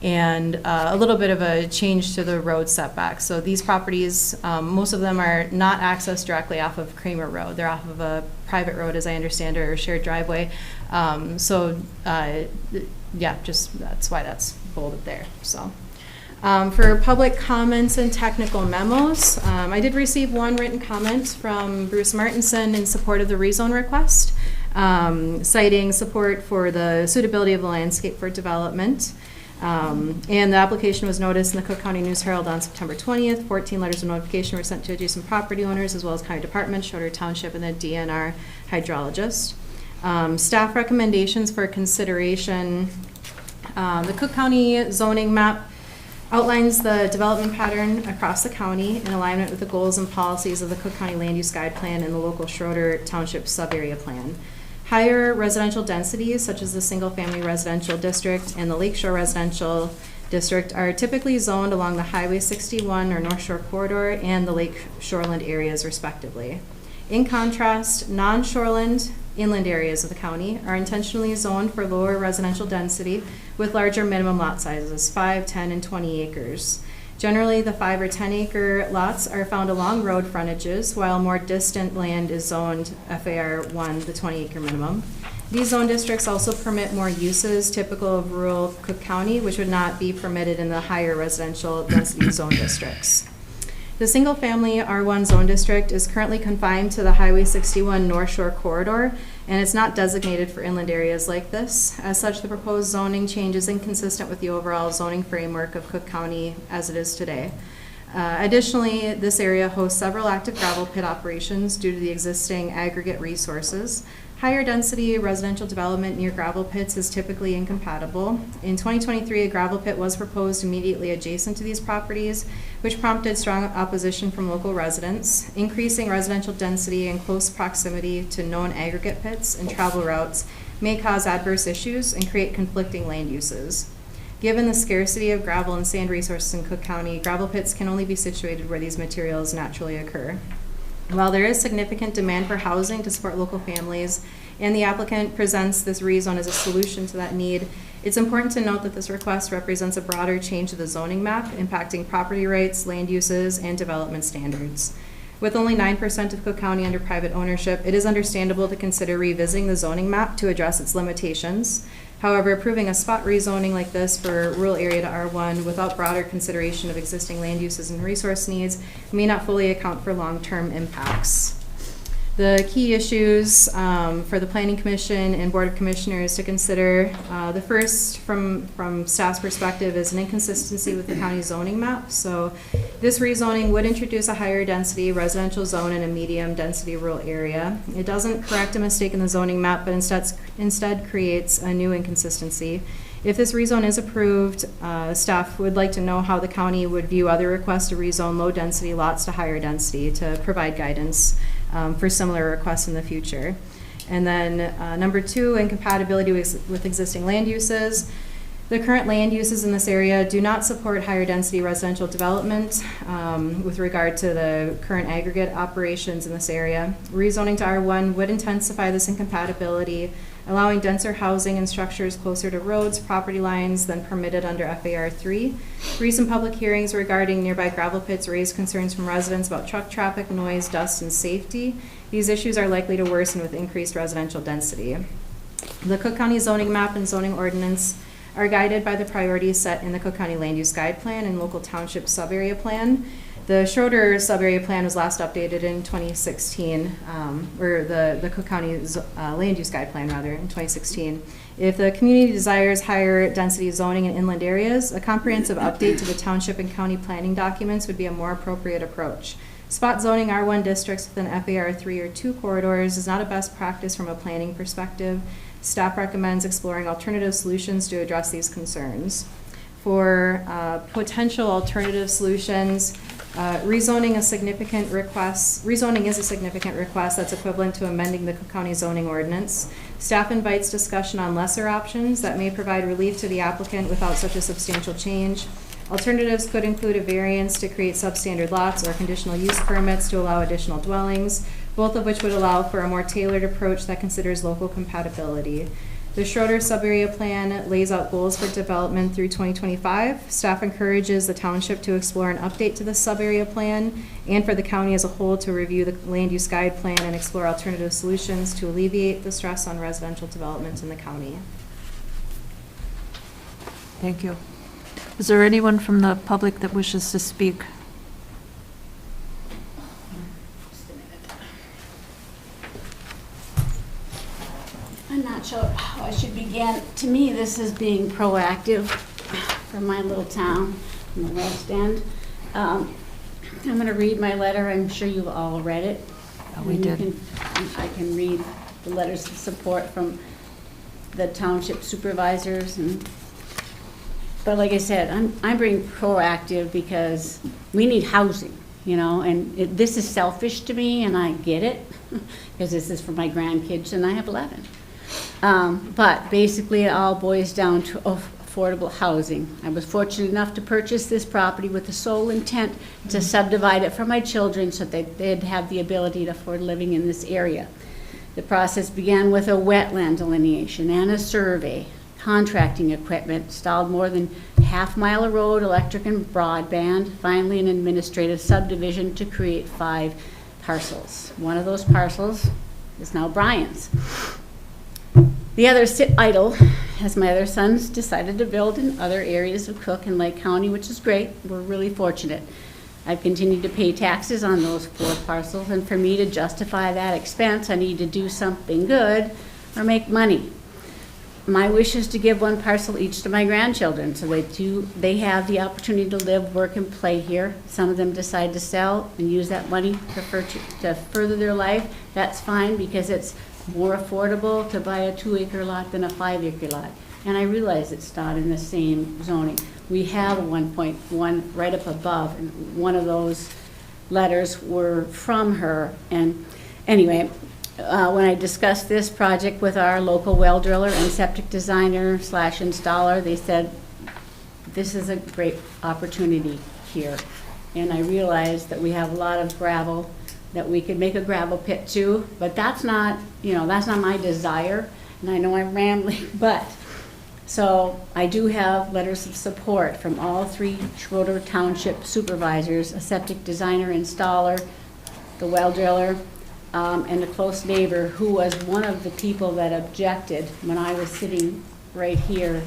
and a little bit of a change to the road setback. So these properties, most of them are not accessed directly off of Kramer Road. They're off of a private road, as I understand it, or a shared driveway. Yeah, just that's why that's bolded there. So for public comments and technical memos, I did receive one written comment from Bruce Martinson in support of the rezone request, citing support for the suitability of the landscape for development. And the application was noticed in the Cook County News Herald on September 20th. 14 letters of notification were sent to adjacent property owners as well as county departments, Schroeder Township, and the DNR hydrologist. Staff recommendations for consideration. The Cook County zoning map outlines the development pattern across the county in alignment with the goals and policies of the Cook County Land Use Guide Plan and the local Schroeder Township Sub-Area Plan. Higher residential densities, such as the single-family residential district and the Lakeshore Residential District, are typically zoned along the Highway 61 or North Shore Corridor and the Lake Shoreland areas, respectively. In contrast, non-shoreland inland areas of the county are intentionally zoned for lower residential density with larger minimum lot sizes, 5, 10, and 20 acres. Generally, the 5 or 10 acre lots are found along road frontages, while more distant land is zoned FAR1, the 20 acre minimum. These zone districts also permit more uses typical of rural Cook County, which would not be permitted in the higher residential density zone districts. The single-family R1 zone district is currently confined to the Highway 61 North Shore Corridor and it's not designated for inland areas like this. As such, the proposed zoning change is inconsistent with the overall zoning framework of Cook County as it is today. Additionally, this area hosts several active gravel pit operations due to the existing aggregate resources. Higher density residential development near gravel pits is typically incompatible. In 2023, a gravel pit was proposed immediately adjacent to these properties, which prompted strong opposition from local residents. Increasing residential density in close proximity to known aggregate pits and travel routes may cause adverse issues and create conflicting land uses. Given the scarcity of gravel and sand resources in Cook County, gravel pits can only be situated where these materials naturally occur. While there is significant demand for housing to support local families, and the applicant presents this rezone as a solution to that need, it's important to note that this request represents a broader change to the zoning map, impacting property rights, land uses, and development standards. With only 9% of Cook County under private ownership, it is understandable to consider revisiting the zoning map to address its limitations. However, approving a spot rezoning like this for rural area to R1 without broader consideration of existing land uses and resource needs may not fully account for long-term impacts. The key issues for the Planning Commission and Board of Commissioners to consider, the first from staff's perspective is an inconsistency with the county zoning map. So this rezoning would introduce a higher density residential zone in a medium density rural area. It doesn't correct a mistake in the zoning map, but instead creates a new inconsistency. If this rezone is approved, staff would like to know how the county would view other requests to rezone low density lots to higher density to provide guidance for similar requests in the future. And then number two, incompatibility with existing land uses. The current land uses in this area do not support higher density residential development with regard to the current aggregate operations in this area. Rezoning to R1 would intensify this incompatibility, allowing denser housing and structures closer to roads, property lines than permitted under FAR 3. Recent public hearings regarding nearby gravel pits raised concerns from residents about truck traffic, noise, dust, and safety. These issues are likely to worsen with increased residential density. The Cook County zoning map and zoning ordinance are guided by the priorities set in the Cook County Land Use Guide Plan and local township sub-area plan. The Schroeder sub-area plan was last updated in 2016, or the Cook County Land Use Guide Plan, rather, in 2016. If the community desires higher density zoning in inland areas, a comprehensive update to the township and county planning documents would be a more appropriate approach. Spot zoning R1 districts within FAR 3 or 2 corridors is not a best practice from a planning perspective. Staff recommends exploring alternative solutions to address these concerns. For potential alternative solutions, rezoning is a significant request that's equivalent to amending the Cook County zoning ordinance. Staff invites discussion on lesser options that may provide relief to the applicant without such a substantial change. Alternatives could include a variance to create substandard lots or conditional use permits to allow additional dwellings, both of which would allow for a more tailored approach that considers local compatibility. The Schroeder sub-area plan lays out goals for development through 2025. Staff encourages the township to explore an update to the sub-area plan and for the county as a whole to review the land use guide plan and explore alternative solutions to alleviate the stress on residential development in the county. Thank you. Is there anyone from the public that wishes to speak? I'm not sure how I should begin. To me, this is being proactive for my little town in the West End. I'm going to read my letter. I'm sure you've all read it. We did. I can read the letters of support from the township supervisors. But like I said, I'm being proactive because we need housing, you know, and this is selfish to me, and I get it, because this is for my grandkids, and I have 11. But basically, it all boils down to affordable housing. I was fortunate enough to purchase this property with the sole intent to subdivide it for my children so that they'd have the ability to afford living in this area. The process began with a wetland delineation and a survey, contracting equipment, installed more than half-mile of road, electric and broadband, finally an administrative subdivision to create 5 parcels. One of those parcels is now Brian's. The others sit idle as my other sons decided to build in other areas of Cook and Lake County, which is great. We're really fortunate. I've continued to pay taxes on those 4 parcels, and for me to justify that expense, I need to do something good or make money. My wish is to give 1 parcel each to my grandchildren, so they have the opportunity to live, work, and play here. Some of them decide to sell and use that money to further their life. That's fine, because it's more affordable to buy a 2-acre lot than a 5-acre lot. And I realize it's not in the same zoning. We have a 1.1 right up above, and one of those letters were from her. And anyway, when I discussed this project with our local well driller and septic designer / installer, they said, this is a great opportunity here. And I realized that we have a lot of gravel, that we could make a gravel pit too, but that's not my desire. And I know I'm rambling, but, so I do have letters of support from all 3 Schroeder Township supervisors, a septic designer, installer, the well driller, and a close neighbor who was one of the people that objected when I was sitting right here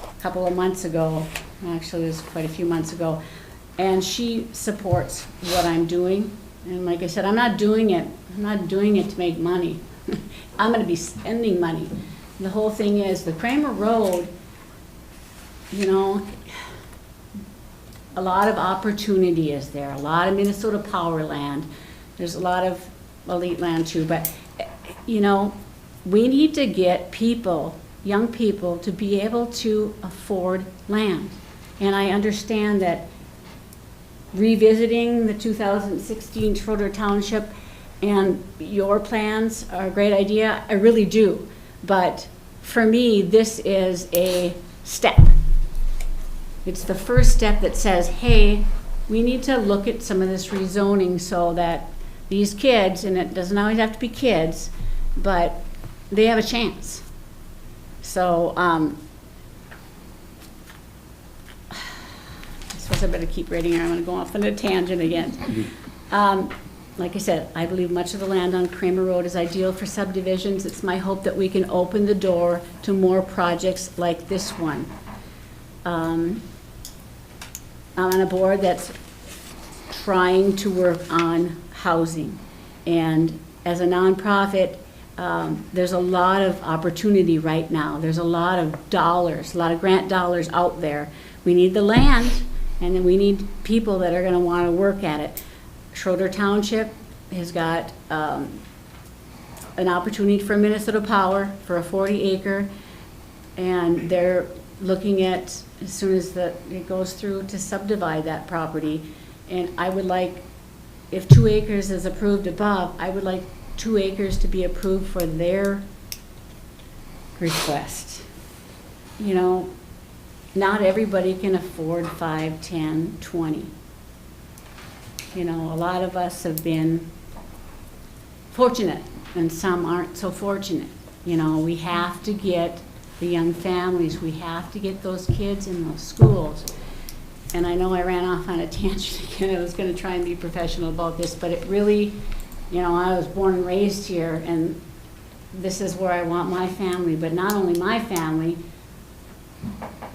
a couple of months ago. Actually, it was quite a few months ago. And she supports what I'm doing. And like I said, I'm not doing it to make money. I'm going to be spending money. The whole thing is, the Kramer Road, a lot of opportunity is there, a lot of Minnesota Power land. There's a lot of elite land too, but, we need to get people, young people, to be able to afford land. And I understand that revisiting the 2016 Schroeder Township and your plans are a great idea. I really do. But for me, this is a step. It's the first step that says, hey, we need to look at some of this rezoning so that these kids, and it doesn't always have to be kids, but they have a chance. So, I suppose I better keep reading, or I'm going to go off on a tangent again. Like I said, I believe much of the land on Kramer Road is ideal for subdivisions. It's my hope that we can open the door to more projects like this one. I'm on a board that's trying to work on housing. And as a nonprofit, there's a lot of opportunity right now. There's a lot of dollars, a lot of grant dollars out there. We need the land, and then we need people that are going to want to work at it. Schroeder Township has got an opportunity for Minnesota Power for a 40-acre, and they're looking at, as soon as it goes through, to subdivide that property. And I would like, if 2 acres is approved above, I would like 2 acres to be approved for their request. Not everybody can afford 5, 10, 20. A lot of us have been fortunate, and some aren't so fortunate. We have to get the young families, we have to get those kids in those schools. And I know I ran off on a tangent again. I was going to try and be professional about this, but it really, I was born and raised here, and this is where I want my family. But not only my family,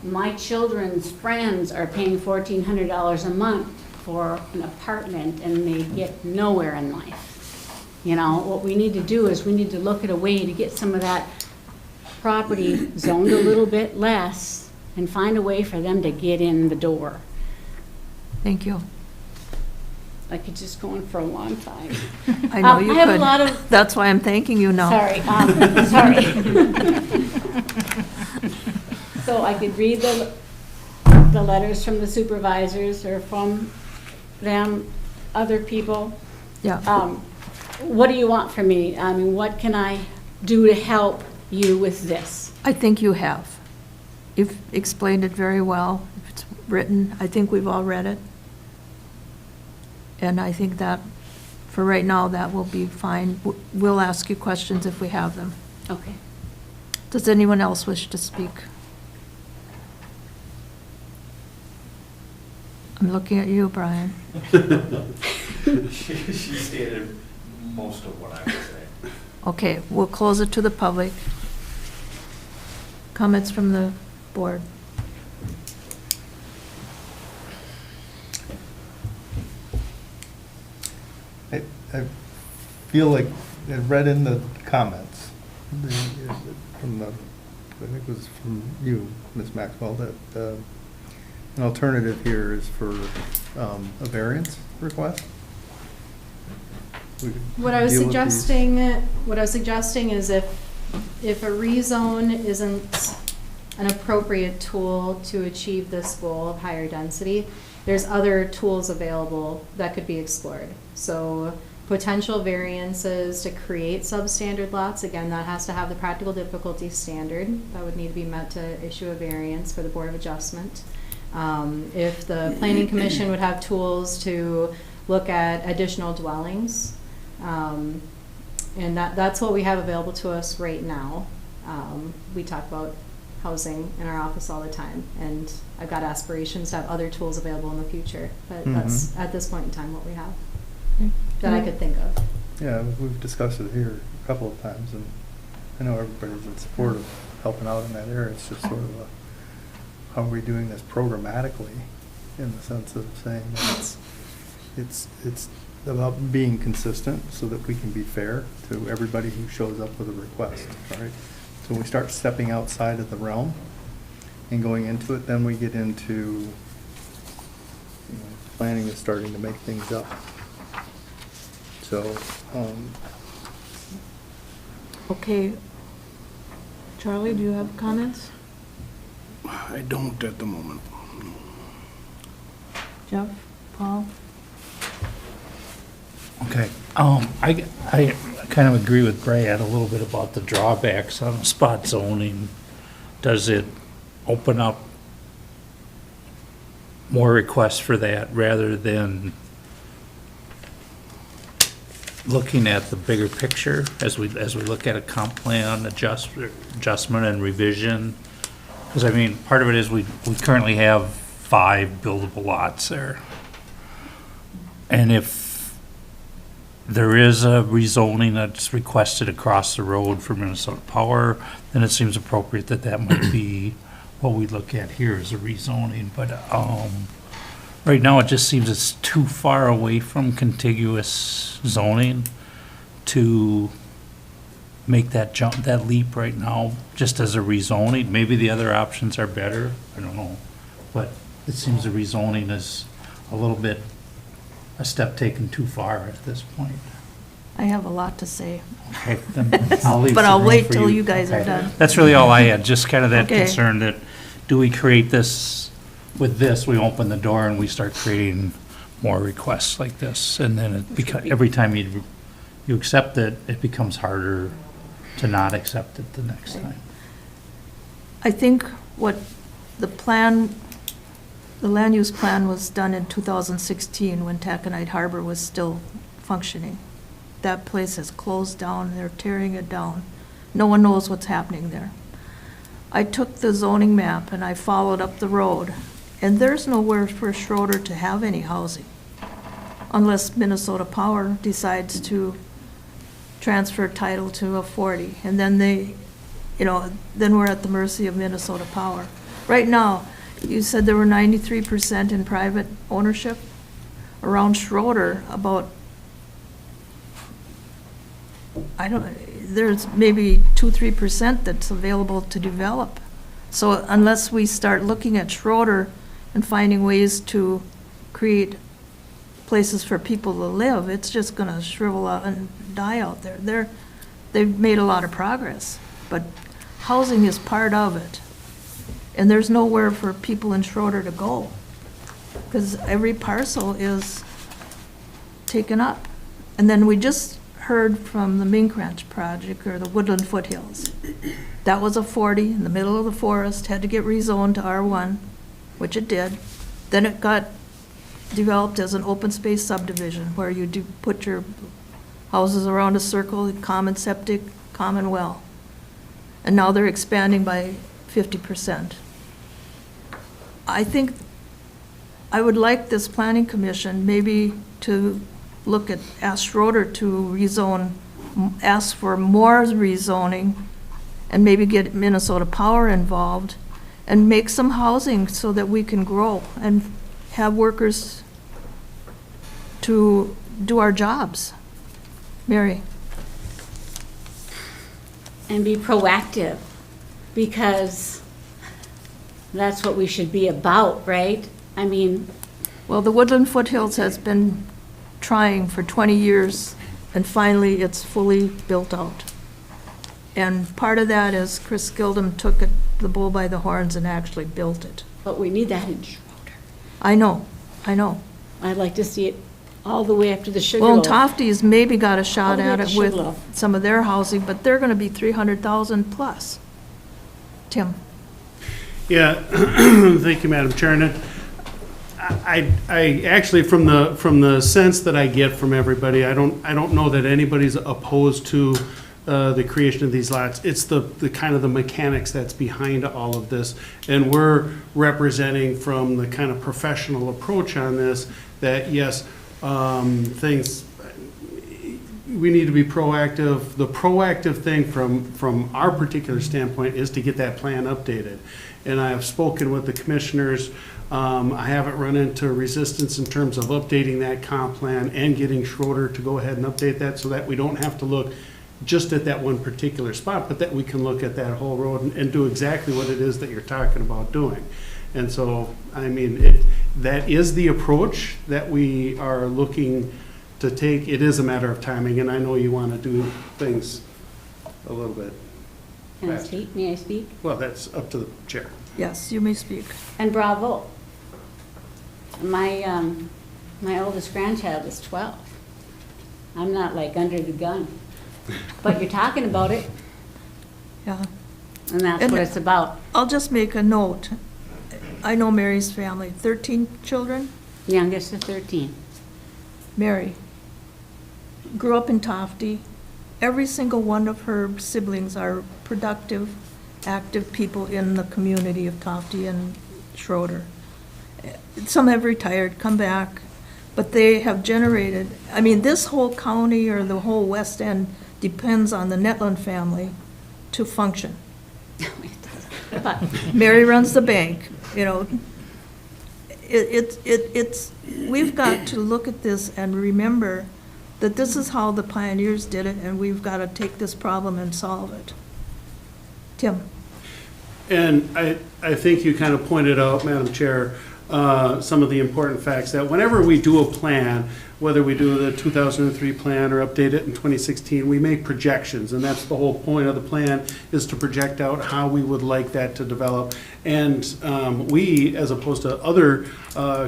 my children's friends are paying $1,400 a month for an apartment, and they get nowhere in life. What we need to do is we need to look at a way to get some of that property zoned a little bit less and find a way for them to get in the door. Thank you. I could just go on for a long time. I know you could. I have a lot of. That's why I'm thanking you now. Sorry, sorry. So I could read the letters from the supervisors or from them, other people. Yeah. What do you want from me? I mean, what can I do to help you with this? I think you have. You've explained it very well. If it's written, I think we've all read it. And I think that, for right now, that will be fine. We'll ask you questions if we have them. Okay. Does anyone else wish to speak? I'm looking at you, Brian. She stated most of what I would say. Okay, we'll close it to the public. Comments from the board? I feel like, I read in the comments, from the, I think it was from you, Ms. Maxwell, that an alternative here is for a variance request. We could What I was deal with these. suggesting is if a rezone isn't an appropriate tool to achieve this goal of higher density, there's other tools available that could be explored. So potential variances to create substandard lots, again, that has to have the practical difficulty standard. That would need to be met to issue a variance for the Board of Adjustment. If the Planning Commission would have tools to look at additional dwellings, and that's what we have available to us right now. We talk about housing in our office all the time, and I've got aspirations to have other tools available in the future, but that's at this point in time what we have that I could think of. Yeah, we've discussed it here a couple of times, and I know everybody's in support of helping out in that area. It's just sort of how are we doing this programmatically, in the sense of saying that it's about being consistent so that we can be fair to everybody who shows up with a request, right? So when we start stepping outside of the realm and going into it, then we get into, planning is starting to make things up. So, Okay. Charlie, do you have comments? I don't at the moment. Jeff, Paul? Okay, I kind of agree with Brad a little bit about the drawbacks on spot zoning. Does it open up more requests for that rather than looking at the bigger picture as we look at a comp plan adjustment and revision? Because I mean, part of it is we currently have 5 buildable lots there. And if there is a rezoning that's requested across the road for Minnesota Power, then it seems appropriate that might be what we look at here as a rezoning. But right now, it just seems it's too far away from contiguous zoning to make that jump, that leap right now, just as a rezoning. Maybe the other options are better, I don't know. But it seems the rezoning is a little bit a step taken too far at this point. I have a lot to say. Okay, then I'll leave But some I'll room wait for till you guys are Okay. done. That's really all I had, just kind of that Okay. concern that, do we create this, with this, we open the door and we start creating more requests like this, and then it becomes, every time you accept it, it becomes harder to not accept it the next time. I think what the plan, the land use plan was done in 2016 when Taconite Harbor was still functioning. That place has closed down, they're tearing it down. No one knows what's happening there. I took the zoning map and I followed up the road, and there's nowhere for Schroeder to have any housing unless Minnesota Power decides to transfer title to a 40, and then then we're at the mercy of Minnesota Power. Right now, you said there were 93% in private ownership. Around Schroeder, there's maybe 2-3% that's available to develop. So unless we start looking at Schroeder and finding ways to create places for people to live, it's just gonna shrivel out and die out there. They've made a lot of progress, but housing is part of it. And there's nowhere for people in Schroeder to go, because every parcel is taken up. And then we just heard from the Mink Ranch project, or the Woodland Foothills. That was a 40 in the middle of the forest, had to get rezoned to R1, which it did. Then it got developed as an open space subdivision, where you do put your houses around a circle, common septic, common well. And now they're expanding by 50%. I think I would like this planning commission maybe to ask Schroeder to rezone, ask for more rezoning, and maybe get Minnesota Power involved, and make some housing so that we can grow and have workers to do our jobs. Mary? And be proactive, because that's what we should be about, right? I mean, Well, the Woodland Foothills has been trying for 20 years, and finally it's fully built out. And part of that is Chris Gildem took the bull by the horns and actually built it. but we need that in Schroeder. I know. I'd like to see it all the way up to the Well, and Sugarloaf. Tofty's maybe got a shot All the way at to it with Sugarloaf. some of their housing, but they're gonna be 300,000 plus. Tim? Yeah, thank you, Madam Chair. And I actually, from the sense that I get from everybody, I don't know that anybody's opposed to the creation of these lots. It's the kind of the mechanics that's behind all of this. And we're representing from the kind of professional approach on this, that yes, things, we need to be proactive. The proactive thing from our particular standpoint is to get that plan updated. And I have spoken with the commissioners. I haven't run into resistance in terms of updating that comp plan and getting Schroeder to go ahead and update that, so that we don't have to look just at that one particular spot, but that we can look at that whole road and do exactly what it is that you're talking about doing. And so, I mean, that is the approach that we are looking to take. It is a matter of timing, and I know you want to do things a little bit. Can I speak? May I speak? Well, that's up to the chair. Yes, you may speak. And bravo. My, my oldest grandchild is 12. I'm not like under the gun. But you're talking about it, Yeah. and that's And- what it's about. I'll just make a note. I know Mary's family, 13 children. Youngest of 13. Mary grew up in Tofty. Every single one of her siblings are productive, active people in the community of Tofty and Schroeder. Some have retired, come back, but they have generated, I mean, this whole county or the whole West End depends on the Netland family to function. But Mary runs the bank, you know. It's, we've got to look at this and remember that this is how the pioneers did it, and we've got to take this problem and solve it. Tim? And I think you kind of pointed out, Madam Chair, some of the important facts, that whenever we do a plan, whether we do the 2003 plan or update it in 2016, we make projections, and that's the whole point of the plan, is to project out how we would like that to develop. And we, as opposed to other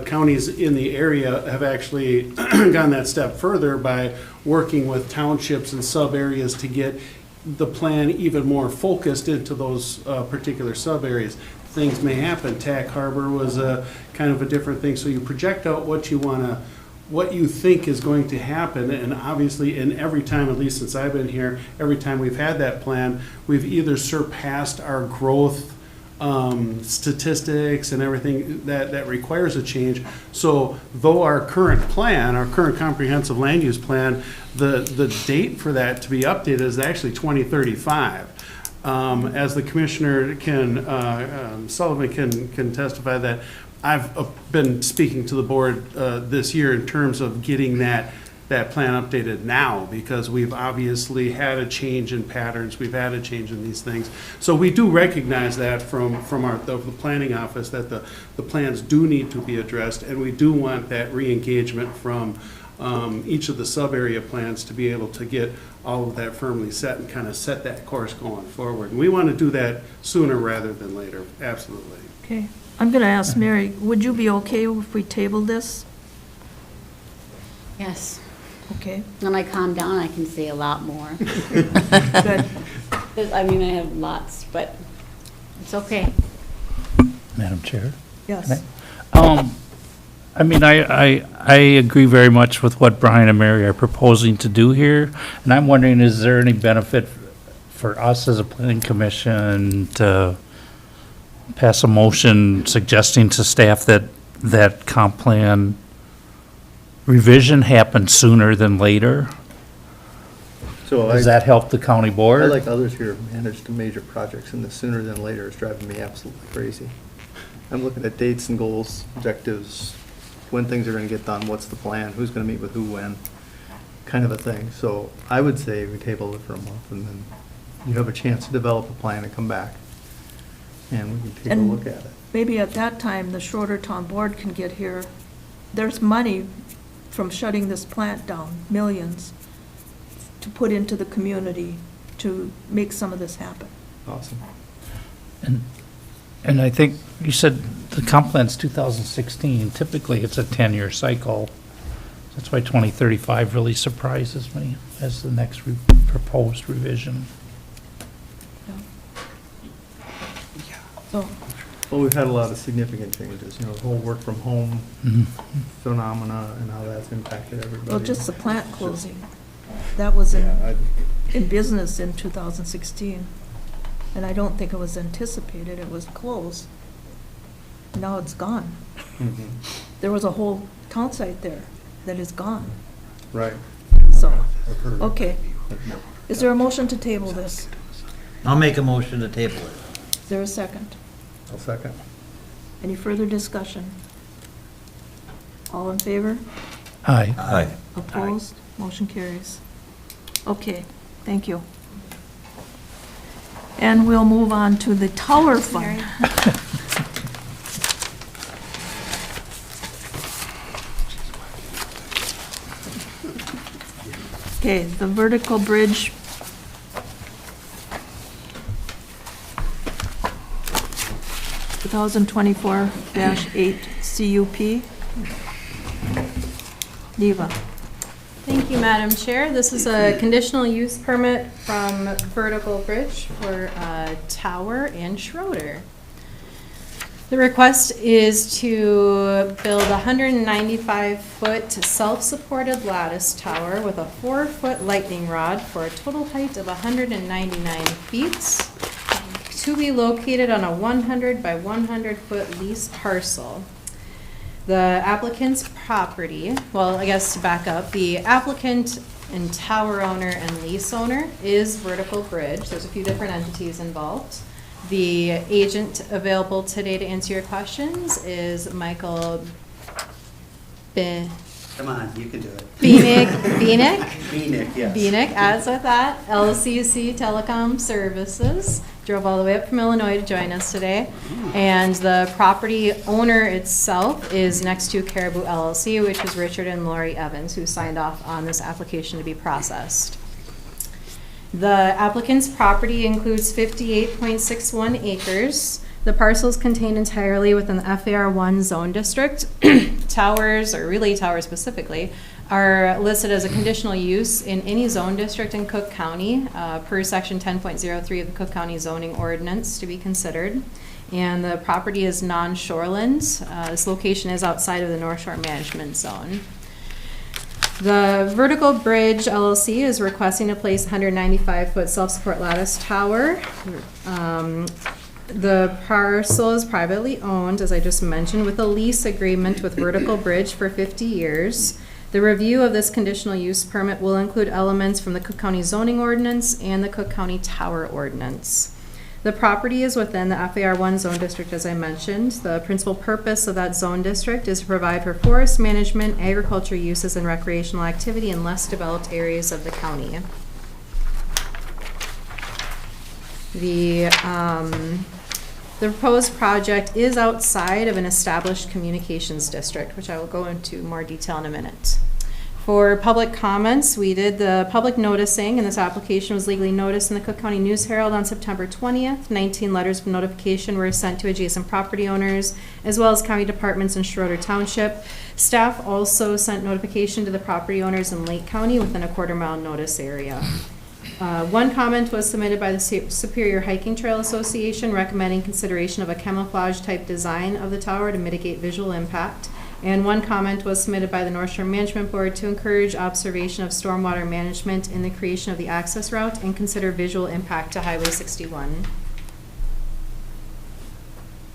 counties in the area, have actually gone that step further by working with townships and sub-areas to get the plan even more focused into those particular sub-areas. Things may happen. Tack Harbor was a kind of a different thing, so you project out what you want to, what you think is going to happen, and obviously, in every time, at least since I've been here, every time we've had that plan, we've either surpassed our growth statistics and everything that requires a change. So though our current plan, our current comprehensive land use plan, the date for that to be updated is actually 2035. As the Commissioner Sullivan can testify, that I've been speaking to the board this year in terms of getting that plan updated now, because we've obviously had a change in patterns, we've had a change in these things. So we do recognize that from the planning office, that the plans do need to be addressed, and we do want that re-engagement from each of the sub-area plans to be able to get all of that firmly set and kind of set that course going forward. And we want to do that sooner rather than later, absolutely. Okay. I'm going to ask Mary, would you be okay if we tabled this? yes, Okay. when I calm down, I can say a lot more. Good. I mean, I have lots, but it's okay. Madam Chair? Yes. I mean, I agree very much with what Brian and Mary are proposing to do here, and I'm wondering, is there any benefit for us as a planning commission to pass a motion suggesting to staff that comp plan revision happen sooner than later? So Does that help the county board? I, like others here, managed major projects, and the sooner than later is driving me absolutely crazy. I'm looking at dates and goals, objectives, when things are gonna get done, what's the plan, who's gonna meet with who when. kind of a thing. So I would say we table it for a month, and then you have a chance to develop a plan and come back, and we can take a And- look at it. Maybe at that time, the Schroeder Town Board can get here. There's money from shutting this plant down, millions, to put into the community to make some of this happen. Awesome. And I think you said the comp plan's 2016. Typically, it's a 10-year cycle. That's why 2035 really surprises me as the next proposed revision. So, Well, we've had a lot of significant changes, you know, the whole work from home phenomena and how that's impacted everybody. well, just the plant closing, that was Yeah, in business in 2016. And I don't think it was anticipated, it was closed. Now it's gone. Mhm. There was a whole town site there that is gone, Right. so, okay. Is there a motion to table this? I'll make a motion to table it. Is there a second? I'll second. Any further discussion? All in favor? Aye. Aye. Opposed? Motion carries. Okay, thank you. And we'll move on to the Tower Fund. Okay, the vertical bridge. Two 2024-8 CUP. Neva. Thank you, Madam Chair. This is a conditional use permit from Vertical Bridge for Tower and Schroeder. The request is to build a 195-foot self-supported lattice tower with a 4-foot lightning rod for a total height of 199 feet to be located on a 100 by 100-foot lease parcel. The applicant's property, well, I guess to back up, the applicant and tower owner and lease owner is Vertical Bridge. There's a few different entities involved. The agent available today to answer your questions is Michael Come on, you can do it. Bienick, yes. Bienick, as with that, LCC Telecom Services. Drove all the way up from Illinois to join us today. And the property owner itself is Next to Caribou LLC, which is Richard and Lori Evans, who signed off on this application to be processed. The applicant's property includes 58.61 acres. The parcel is contained entirely within the FAR1 zone district. Towers, or relay towers specifically, are listed as a conditional use in any zone district in Cook County per section 10.03 of the Cook County zoning ordinance to be considered. And the property is non-shoreland. This location is outside of the North Shore Management Zone. The Vertical Bridge LLC is requesting to place 195-foot self-support lattice tower. The parcel is privately owned, as I just mentioned, with a lease agreement with Vertical Bridge for 50 years. The review of this conditional use permit will include elements from the Cook County zoning ordinance and the Cook County Tower Ordinance. The property is within the FAR1 zone district, as I mentioned. The principal purpose of that zone district is to provide for forest management, agriculture uses, and recreational activity in less developed areas of the county. The proposed project is outside of an established communications district, which I will go into more detail in a minute. For public comments, we did the public noticing, and this application was legally noticed in the Cook County News Herald on September 20th. 19 letters of notification were sent to adjacent property owners, as well as county departments in Schroeder Township. Staff also sent notification to the property owners in Lake County within a quarter-mile notice area. One comment was submitted by the Superior Hiking Trail Association recommending consideration of a camouflage-type design of the tower to mitigate visual impact. And one comment was submitted by the North Shore Management Board to encourage observation of stormwater management in the creation of the access route and consider visual impact to Highway 61.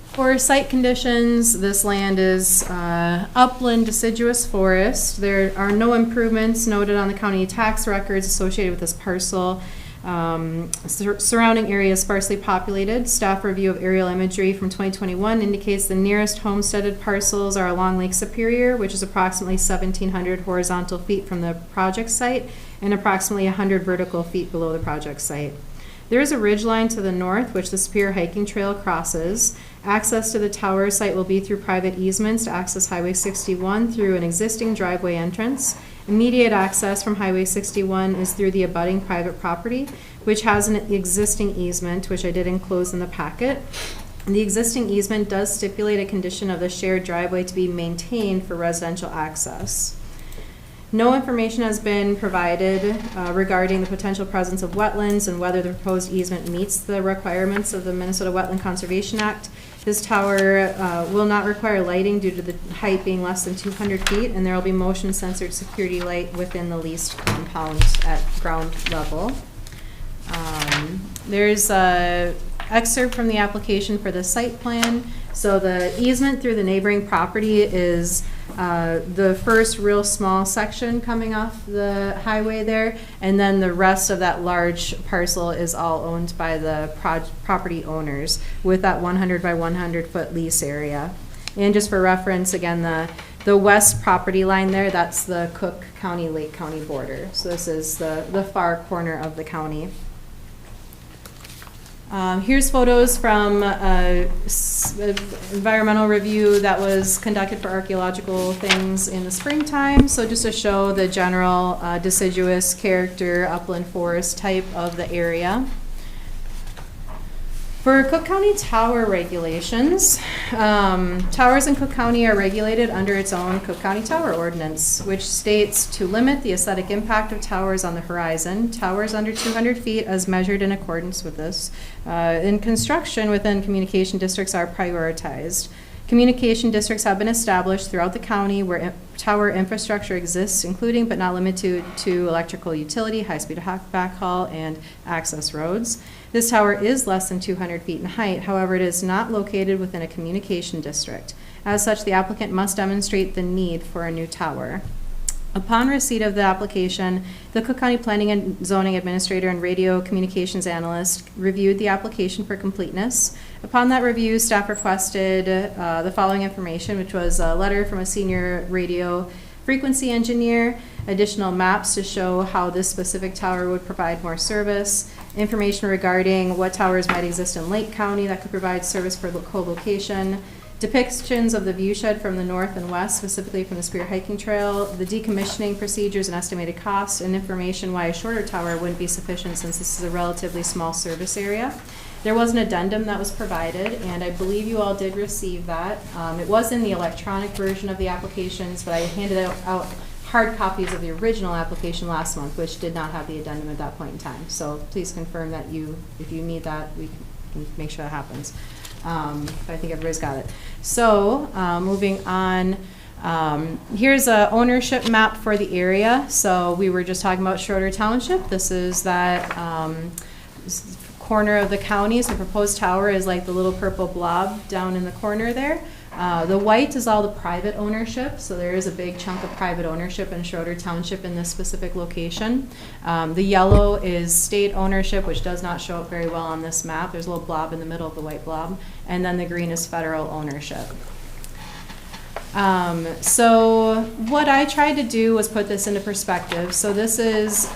For site conditions, this land is upland deciduous forest. There are no improvements noted on the county tax records associated with this parcel. Surrounding area is sparsely populated. Staff review of aerial imagery from 2021 indicates the nearest homesteaded parcels are along Lake Superior, which is approximately 1,700 horizontal feet from the project site and approximately 100 vertical feet below the project site. There is a ridge line to the north, which the Superior Hiking Trail crosses. Access to the tower site will be through private easements to access Highway 61 through an existing driveway entrance. Immediate access from Highway 61 is through the abutting private property, which has an existing easement, which I did enclose in the packet. The existing easement does stipulate a condition of the shared driveway to be maintained for residential access. No information has been provided regarding the potential presence of wetlands and whether the proposed easement meets the requirements of the Minnesota Wetland Conservation Act. This tower will not require lighting due to the height being less than 200 feet, and there will be motion censored security light within the leased compound at ground level. There's a excerpt from the application for the site plan. So the easement through the neighboring property is the first real small section coming off the highway there, and then the rest of that large parcel is all owned by the property owners with that 100 by 100 foot lease area. And just for reference, again, the west property line there, that's the Cook County, Lake County border. So this is the far corner of the county. Here's photos from environmental review that was conducted for archaeological things in the springtime. So just to show the general deciduous character, upland forest type of the area. For Cook County tower regulations, towers in Cook County are regulated under its own Cook County Tower Ordinance, which states to limit the aesthetic impact of towers on the horizon, towers under 200 feet as measured in accordance with this. In construction within communication districts are prioritized. Communication districts have been established throughout the county where tower infrastructure exists, including but not limited to electrical utility, high-speed backhaul, and access roads. This tower is less than 200 feet in height. However, it is not located within a communication district. As such, the applicant must demonstrate the need for a new tower. Upon receipt of the application, the Cook County Planning and Zoning Administrator and Radio Communications Analyst reviewed the application for completeness. Upon that review, staff requested the following information, which was a letter from a senior radio frequency engineer, additional maps to show how this specific tower would provide more service, information regarding what towers might exist in Lake County that could provide service for co-location, depictions of the view shed from the north and west, specifically from the Superior Hiking Trail, the decommissioning procedures and estimated cost, and information why a shorter tower wouldn't be sufficient since this is a relatively small service area. There was an addendum that was provided, and I believe you all did receive that. It was in the electronic version of the applications, but I handed out hard copies of the original application last month, which did not have the addendum at that point in time. So please confirm that if you need that, we can make sure that happens. But I think everybody's got it. So moving on, here's a ownership map for the area. So we were just talking about Schroeder Township. This is that corner of the county. So the proposed tower is like the little purple blob down in the corner there. The white is all the private ownership, so there is a big chunk of private ownership in Schroeder Township in this specific location. The yellow is state ownership, which does not show up very well on this map. There's a little blob in the middle of the white blob, and then the green is federal ownership. So what I tried to do was put this into perspective. So this is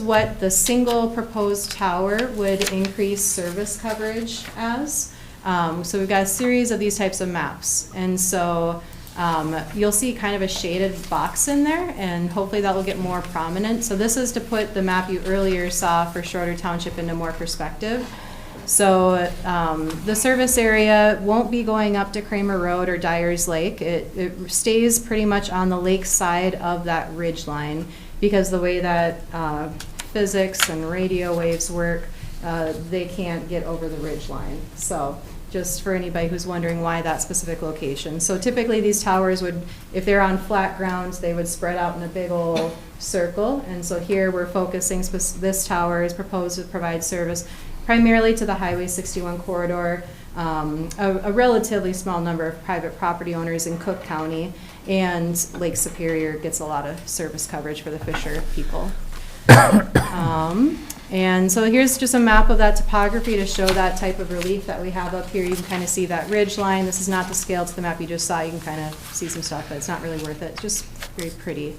what the single proposed tower would increase service coverage as. So we've got a series of these types of maps, and so you'll see kind of a shaded box in there, and hopefully that will get more prominent. So this is to put the map you earlier saw for Schroeder Township into more perspective. So the service area won't be going up to Kramer Road or Dyers Lake. It stays pretty much on the lake side of that ridge line because the way that physics and radio waves work, they can't get over the ridge line. So just for anybody who's wondering why that specific location. So typically these towers would, if they're on flat grounds, they would spread out in a big old circle. And so here we're focusing, this tower is proposed to provide service primarily to the Highway 61 corridor, a relatively small number of private property owners in Cook County, and Lake Superior gets a lot of service coverage for the Fisher people. And so here's just a map of that topography to show that type of relief that we have up here. You can kind of see that ridge line. This is not the scale to the map you just saw. You can kind of see some stuff, but it's not really worth it. It's just very pretty.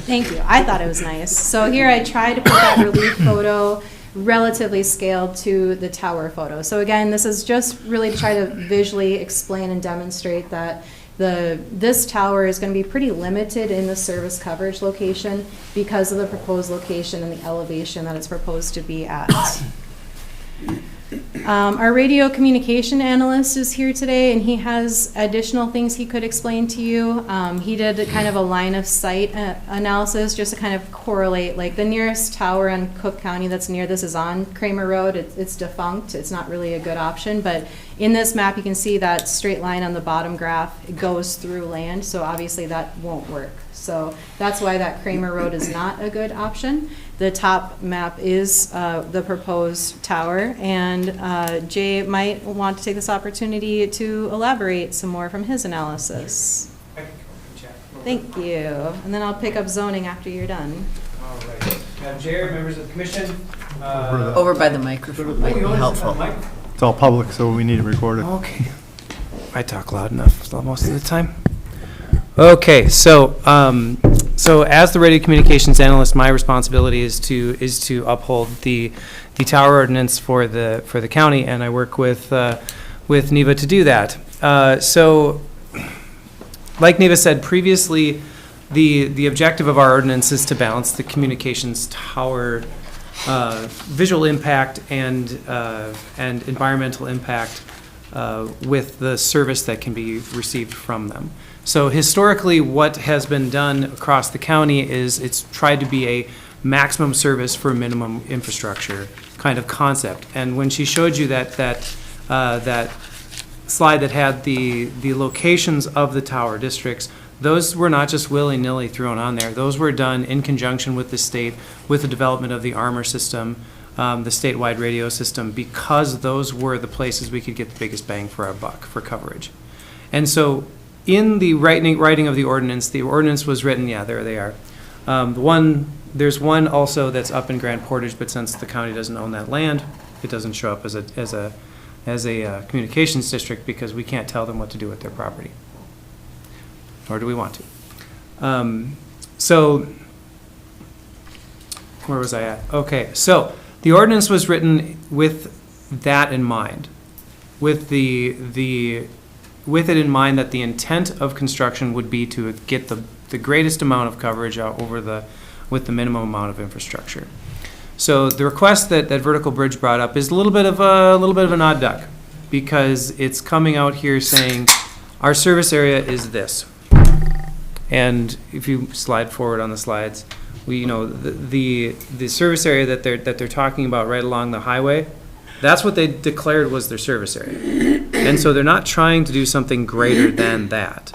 Thank you. I thought it was nice. So here I tried to put that relief photo relatively scaled to the tower photo. So again, this is just really to try to visually explain and demonstrate that this tower is going to be pretty limited in the service coverage location because of the proposed location and the elevation that it's proposed to be at. Our radio communication analyst is here today, and he has additional things he could explain to you. He did kind of a line of sight analysis just to kind of correlate, like the nearest tower in Cook County that's near this is on Kramer Road. It's defunct. It's not really a good option, but in this map you can see that straight line on the bottom graph. It goes through land, so obviously that won't work. So that's why that Kramer Road is not a good option. The top map is the proposed tower, and Jay might want to take this opportunity to elaborate some more from his analysis. Thank you. And then I'll pick up zoning after you're done. All right. Madam Chair, members of the commission. Over by the microphone might be helpful. It's all public, so we need to record it. Okay. I talk loud enough most of the time. Okay, so as the radio communications analyst, my responsibility is to uphold the tower ordinance for the county, and I work with NEVA to do that. So, like NEVA said previously, the objective of our ordinance is to balance the communications tower visual impact and environmental impact with the service that can be received from them. So historically, what has been done across the county is it's tried to be a maximum service for minimum infrastructure kind of concept. And when she showed you that slide that had the locations of the tower districts, those were not just willy-nilly thrown on there. Those were done in conjunction with the state, with the development of the ARMOR system, the statewide radio system, because those were the places we could get the biggest bang for our buck for coverage. And so in the writing of the ordinance was written, yeah, there they are. There's one also that's up in Grand Portage, but since the county doesn't own that land, it doesn't show up as a communications district because we can't tell them what to do with their property. Nor do we want to. So, where was I at? Okay, so the ordinance was written with that in mind, with it in mind that the intent of construction would be to get the greatest amount of coverage out with the minimum amount of infrastructure. So the request that Vertical Bridge brought up is a little bit of an odd duck, because it's coming out here saying our service area is this. And if you slide forward on the slides, the service area that they're talking about right along the highway, that's what they declared was their service area. And so they're not trying to do something greater than that.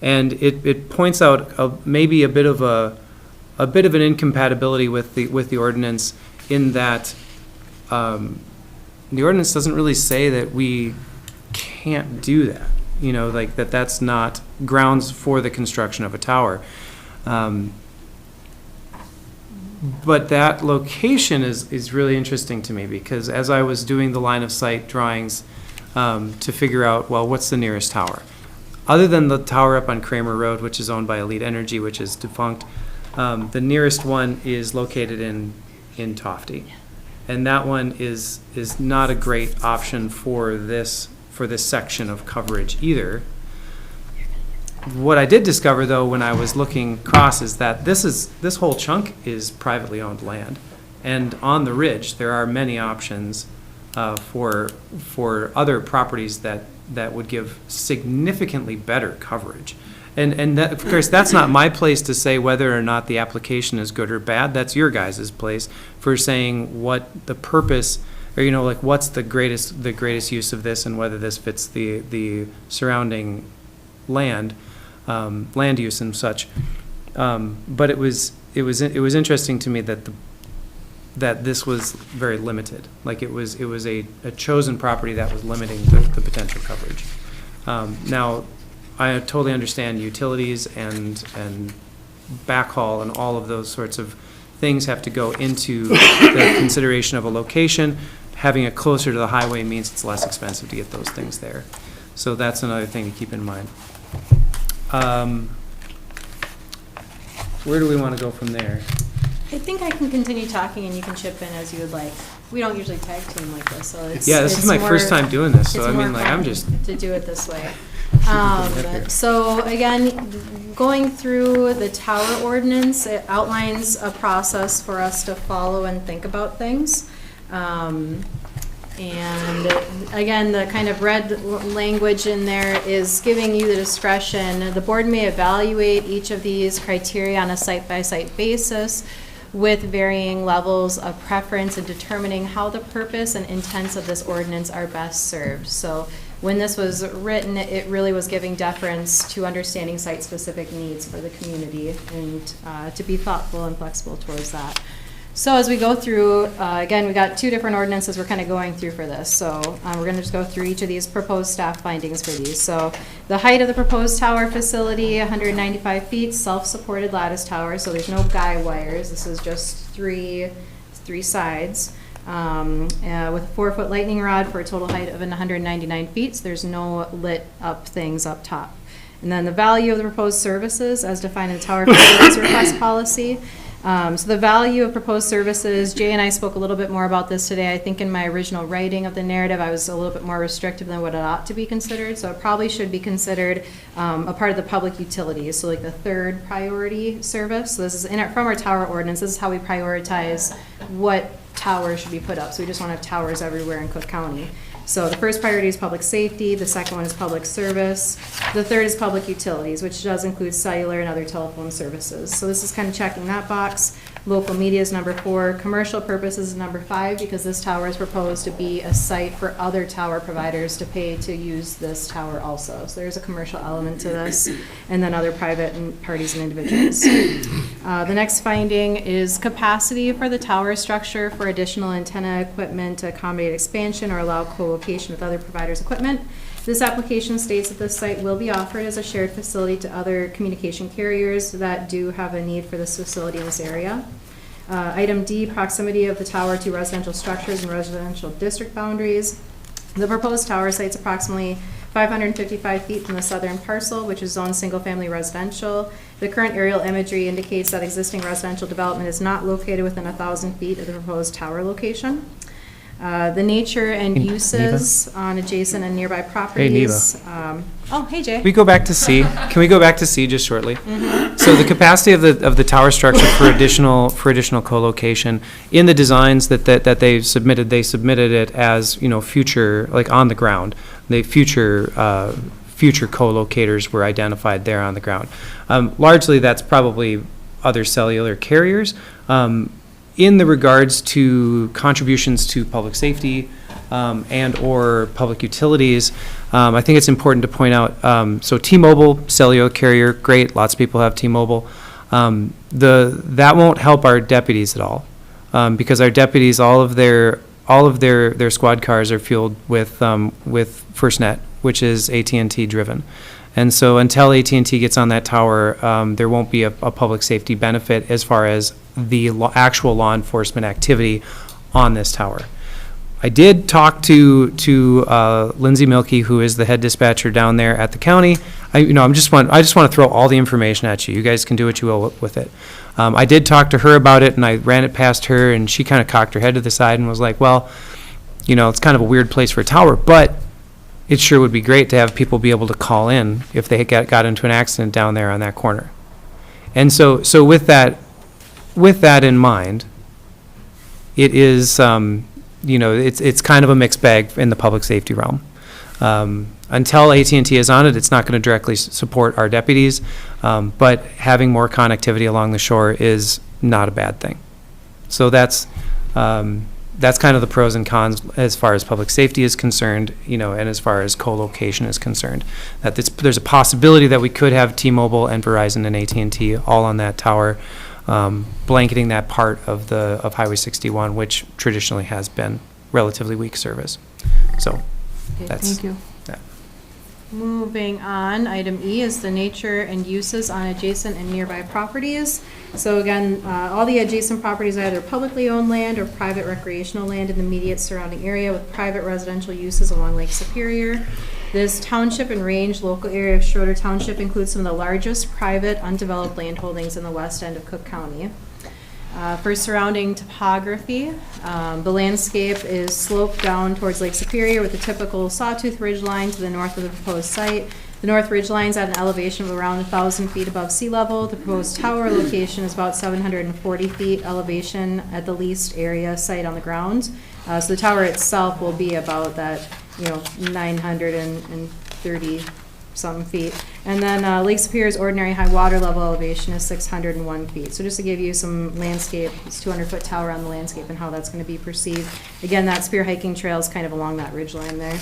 And it points out maybe a bit of an incompatibility with the ordinance, in that the ordinance doesn't really say that we can't do that. Like that's not grounds for the construction of a tower. But that location is really interesting to me, because as I was doing the line of sight drawings to figure out, well, what's the nearest tower? Other than the tower up on Kramer Road, which is owned by Elite Energy, which is defunct, the nearest one is located in Tofty. And that one is not a great option for this section of coverage either. What I did discover, though, when I was looking across, is that this whole chunk is privately owned land, and on the ridge there are many options for other properties that would give significantly better coverage. And that, of course, that's not my place to say whether or not the application is good or bad. That's your guys' place for saying what the purpose, or like what's the greatest use of this, and whether this fits the surrounding land use and such. But it was interesting to me that this was very limited. Like it was a chosen property that was limiting the potential coverage. Now, I totally understand utilities and backhaul and all of those sorts of things have to go into the consideration of a location. Having it closer to the highway means it's less expensive to get those things there. So that's another thing to keep in mind. Where do we want to go from there? I think I can continue talking and you can chip in as you would like. We don't usually tag team like this, so it's. Yeah, this is it's my more- first time doing this, so it's I more mean, like, fun I'm just. To do it this way. So again, going through the tower ordinance, it outlines a process for us to follow and think about things. And again, the kind of red language in there is giving you the discretion. The board may evaluate each of these criteria on a site-by-site basis with varying levels of preference in determining how the purpose and intents of this ordinance are best served. So when this was written, it really was giving deference to understanding site-specific needs for the community and to be thoughtful and flexible towards that. So as we go through, again, we got two different ordinances we're kind of going through for this. So we're going to just go through each of these proposed staff findings for these. So the height of the proposed tower facility, 195 feet, self-supported lattice tower. So there's no guy wires. This is just three sides with a 4-foot lightning rod for a total height of 199 feet. So there's no lit up things up top. And then the value of the proposed services as defined in the tower facilities request policy. So the value of proposed services, Jay and I spoke a little bit more about this today. I think in my original writing of the narrative, I was a little bit more restrictive than what it ought to be considered. So it probably should be considered a part of the public utilities. So like the third priority service. So this is from our tower ordinance. This is how we prioritize what towers should be put up. So we just want to have towers everywhere in Cook County. So the first priority is public safety, the second one is public service, the third is public utilities, which does include cellular and other telephone services. So this is kind of checking that box. Local media is number 4, commercial purposes is number 5, because this tower is proposed to be a site for other tower providers to pay to use this tower also. So there's a commercial element to this, and then other private parties and individuals. The next finding is capacity for the tower structure for additional antenna equipment to accommodate expansion or allow co-location with other providers' equipment. This application states that this site will be offered as a shared facility to other communication carriers that do have a need for this facility in this area. Item D, proximity of the tower to residential structures and residential district boundaries. The proposed tower site is approximately 555 feet from the southern parcel, which is zoned single-family residential. The current aerial imagery indicates that existing residential development is not located within 1,000 feet of the proposed tower location. The nature and uses on adjacent and nearby properties. Hey, Jay. Can we go back to C? Can we go back to C just shortly? Mm-hmm. So the capacity of the tower structure for additional co-location, in the designs that they submitted it as, future, like on the ground. The future co-locators were identified there on the ground. Largely, that's probably other cellular carriers. In the regards to contributions to public safety and/or public utilities, I think it's important to point out, so T-Mobile, cellular carrier, great, lots of people have T-Mobile. That won't help our deputies at all, because our deputies, all of their squad cars are fueled with FirstNet, which is AT&T driven. And so until AT&T gets on that tower, there won't be a public safety benefit as far as the actual law enforcement activity on this tower. I did talk to Lindsay Milkey, who is the head dispatcher down there at the county. I just want to throw all the information at you. You guys can do what you will with it. I did talk to her about it, and I ran it past her, and she kind of cocked her head to the side and was like, well, it's kind of a weird place for a tower, but it sure would be great to have people be able to call in if they got into an accident down there on that corner. And so with that in mind, it is, it's kind of a mixed bag in the public safety realm. Until AT&T is on it, it's not going to directly support our deputies, but having more connectivity along the shore is not a bad thing. So that's kind of the pros and cons as far as public safety is concerned, and as far as co-location is concerned. That there's a possibility that we could have T-Mobile and Verizon and AT&T all on that tower, blanketing that part of Highway 61, which traditionally has been relatively weak service. So Okay, that's thank you. that. Moving on, item E is the nature and uses on adjacent and nearby properties. So again, all the adjacent properties are either publicly owned land or private recreational land in the immediate surrounding area with private residential uses along Lake Superior. This township and range local area of Schroeder Township includes some of the largest private undeveloped land holdings in the west end of Cook County. For surrounding topography, the landscape is sloped down towards Lake Superior with a typical sawtooth ridge line to the north of the proposed site. The north ridge line is at an elevation of around 1,000 feet above sea level. The proposed tower location is about 740 feet elevation at the least area site on the ground. So the tower itself will be about that, 930 some feet. And then Lake Superior's ordinary high water level elevation is 601 feet. So just to give you some landscape, it's 200-foot tower on the landscape and how that's going to be perceived. Again, that spear hiking trail is kind of along that ridge line there.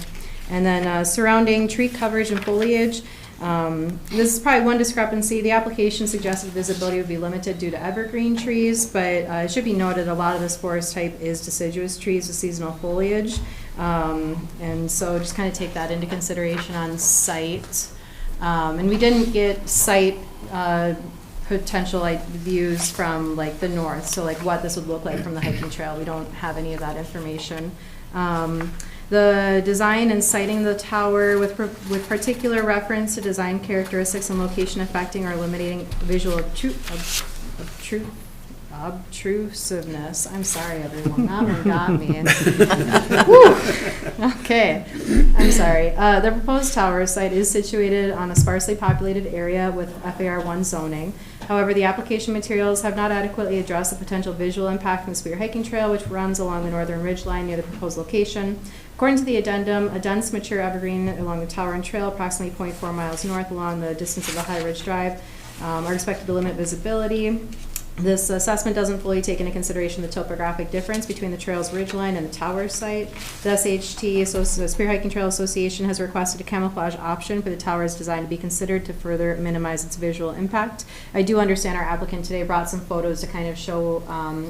And then surrounding tree coverage and foliage. This is probably one discrepancy. The application suggested visibility would be limited due to evergreen trees, but it should be noted a lot of this forest type is deciduous trees with seasonal foliage. And so just kind of take that into consideration on site. And we didn't get site potential views from like the north, so like what this would look like from the hiking trail. We don't have any of that information. The design and siting the tower with particular reference to design characteristics and location affecting or eliminating visual obtrusiveness. I'm sorry, everyone. That one got me. Whew. Okay. I'm sorry. The proposed tower site is situated on a sparsely populated area with FAR1 zoning. However, the application materials have not adequately addressed the potential visual impact from the Spear Hiking Trail, which runs along the northern ridge line near the proposed location. According to the addendum, a dense mature evergreen along the tower and trail approximately 0.4 miles north along the distance of the High Ridge Drive are expected to limit visibility. This assessment doesn't fully take into consideration the topographic difference between the trail's ridgeline and the tower site. The SHT, so the Spear Hiking Trail Association, has requested a camouflage option for the tower's design to be considered to further minimize its visual impact. I do understand our applicant today brought some photos to kind of show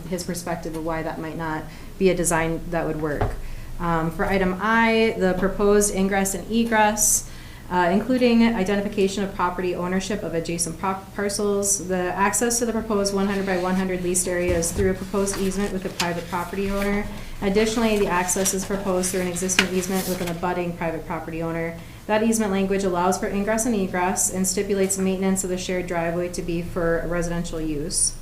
his perspective of why that might not be a design that would work. For item I, the proposed ingress and egress, including identification of property ownership of adjacent parcels. The access to the proposed 100 by 100 leased area is through a proposed easement with a private property owner. Additionally, the access is proposed through an existing easement with an abutting private property owner. That easement language allows for ingress and egress and stipulates maintenance of the shared driveway to be for residential use.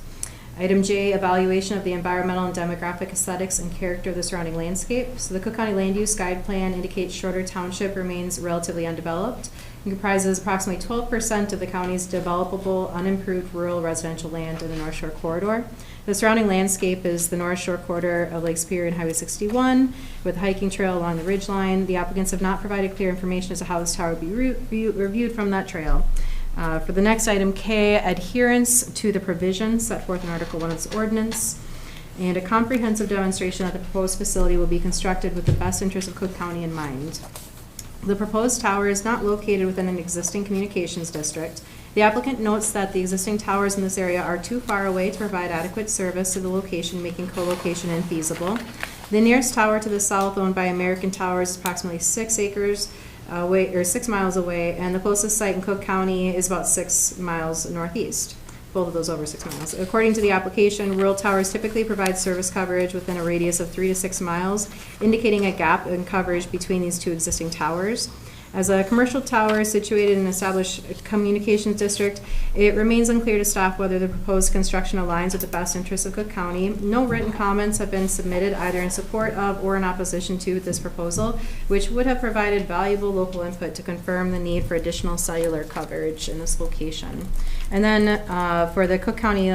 Item J, evaluation of the environmental and demographic aesthetics and character of the surrounding landscape. So the Cook County Land Use Guide Plan indicates Schroeder Township remains relatively undeveloped and comprises approximately 12% of the county's developable, unimproved rural residential land in the North Shore Corridor. The surrounding landscape is the North Shore corridor of Lake Superior and Highway 61 with a hiking trail along the ridge line. The applicants have not provided clear information as to how this tower would be reviewed from that trail. For the next item, K, adherence to the provisions set forth in Article 1 of this ordinance, and a comprehensive demonstration that the proposed facility will be constructed with the best interest of Cook County in mind. The proposed tower is not located within an existing communications district. The applicant notes that the existing towers in this area are too far away to provide adequate service to the location, making co-location infeasible. The nearest tower to the south, owned by American Towers, is approximately 6 miles away, and the closest site in Cook County is about 6 miles northeast. Both of those over 6 miles. According to the application, rural towers typically provide service coverage within a radius of 3 to 6 miles, indicating a gap in coverage between these two existing towers. As a commercial tower situated in an established communications district, it remains unclear to staff whether the proposed construction aligns with the best interests of Cook County. No written comments have been submitted either in support of or in opposition to this proposal, which would have provided valuable local input to confirm the need for additional cellular coverage in this location. And then for the Cook County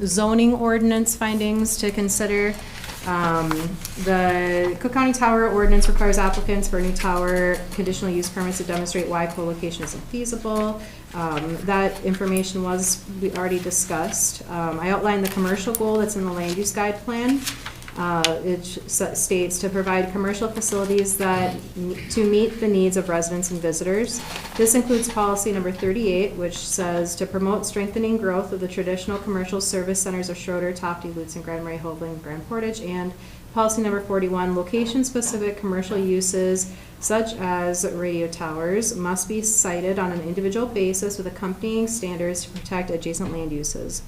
zoning ordinance findings to consider, the Cook County Tower Ordinance requires applicants for a new tower conditional use permits to demonstrate why co-location is infeasible. That information we already discussed. I outlined the commercial goal that's in the land use guide plan. It states to provide commercial facilities that to meet the needs of residents and visitors. This includes policy number 38, which says to promote strengthening growth of the traditional commercial service centers of Schroeder, Tofty, Lutz, and Grand Marais, Hovland, Grand Portage, and Policy number 41, location-specific commercial uses such as radio towers must be cited on an individual basis with accompanying standards to protect adjacent land uses.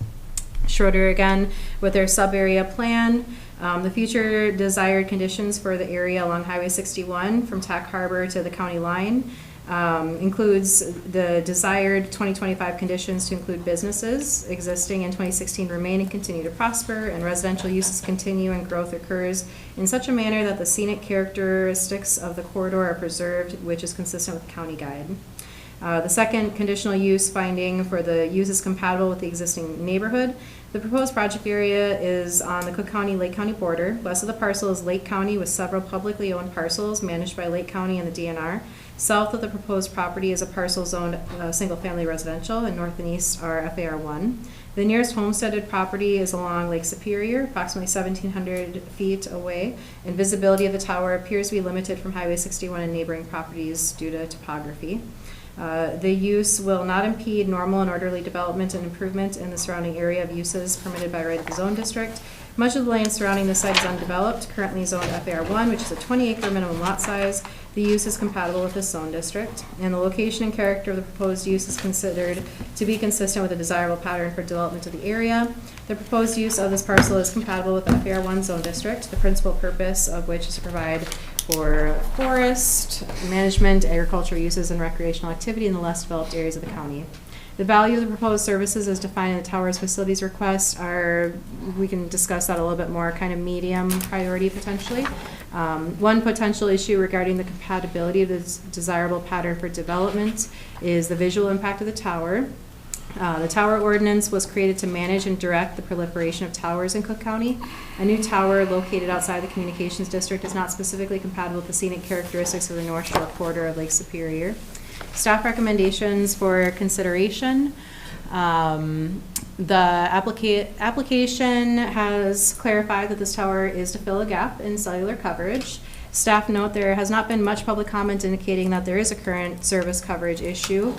Schroeder again with their sub-area plan. The future desired conditions for the area along Highway 61 from Tack Harbor to the county line includes the desired 2025 conditions to include businesses existing in 2016 remain and continue to prosper, and residential uses continue and growth occurs in such a manner that the scenic characteristics of the corridor are preserved, which is consistent with the county guide. The second conditional use finding for the use is compatible with the existing neighborhood. The proposed project area is on the Cook County-Lake County border. West of the parcel is Lake County with several publicly owned parcels managed by Lake County and the DNR. South of the proposed property is a parcel zoned single-family residential, and north and east are FAR1. The nearest homesteaded property is along Lake Superior, approximately 1,700 feet away, and visibility of the tower appears to be limited from Highway 61 and neighboring properties due to topography. The use will not impede normal and orderly development and improvement in the surrounding area of uses permitted by right of the zone district. Much of the land surrounding the site is undeveloped, currently zoned FAR1, which is a 20-acre minimum lot size. The use is compatible with this zone district, and the location and character of the proposed use is considered to be consistent with a desirable pattern for development of the area. The proposed use of this parcel is compatible with the FAR1 zone district, the principal purpose of which is to provide for forest management, agricultural uses, and recreational activity in the less developed areas of the county. The value of the proposed services as defined in the tower's facilities request are, we can discuss that a little bit more, kind of medium priority potentially. One potential issue regarding the compatibility of this desirable pattern for development is the visual impact of the tower. The tower ordinance was created to manage and direct the proliferation of towers in Cook County. A new tower located outside the communications district is not specifically compatible with the scenic characteristics of the North Shore corridor of Lake Superior. Staff recommendations for consideration. The application has clarified that this tower is to fill a gap in cellular coverage. Staff note there has not been much public comment indicating that there is a current service coverage issue.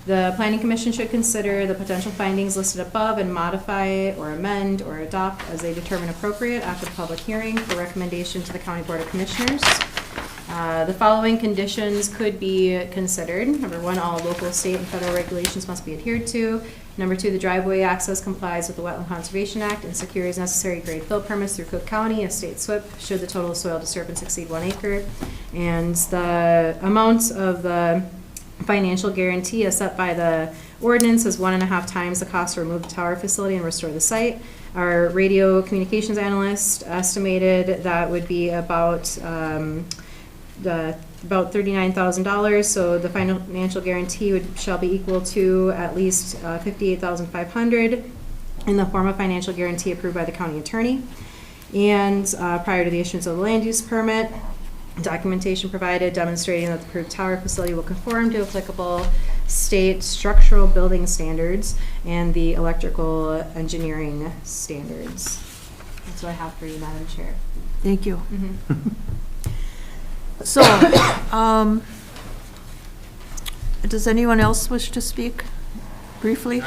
The Planning Commission should consider the potential findings listed above and modify or amend or adopt as they determine appropriate after the public hearing for recommendation to the County Board of Commissioners. The following conditions could be considered. Number one, all local, state, and federal regulations must be adhered to. Number two, the driveway access complies with the Wetland Conservation Act and secures necessary grade fill permits through Cook County, a state SWIP, should the total soil disturbance exceed 1 acre. And the amount of the financial guarantee as set by the ordinance is 1.5 times the cost to remove the tower facility and restore the site. Our radio communications analyst estimated that would be about $39,000, so the financial guarantee shall be equal to at least $58,500 in the form of financial guarantee approved by the county attorney. And prior to the issuance of the land use permit, documentation provided demonstrating that the approved tower facility will conform to applicable state structural building standards and the electrical engineering standards. That's what I have for you, Madam Chair. Thank you. Mm-hmm. So, does anyone else wish to speak briefly?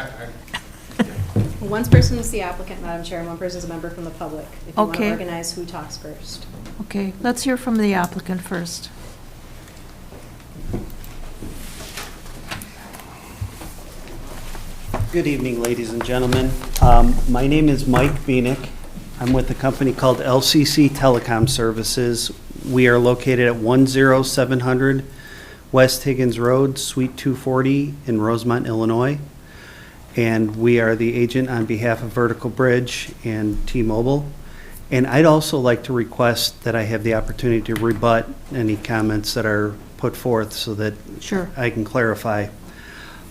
One person is the applicant, Madam Chair, and one person is a member from the public. If you want to Okay. organize who talks first. Okay, let's hear from the applicant first. Good evening, ladies and gentlemen. My name is Mike Bienick. I'm with a company called LCC Telecom Services. We are located at 10700 West Higgins Road, Suite 240 in Rosemont, Illinois. And we are the agent on behalf of Vertical Bridge and T-Mobile. And I'd also like to request that I have the opportunity to rebut any comments that are put forth so that Sure. I can clarify.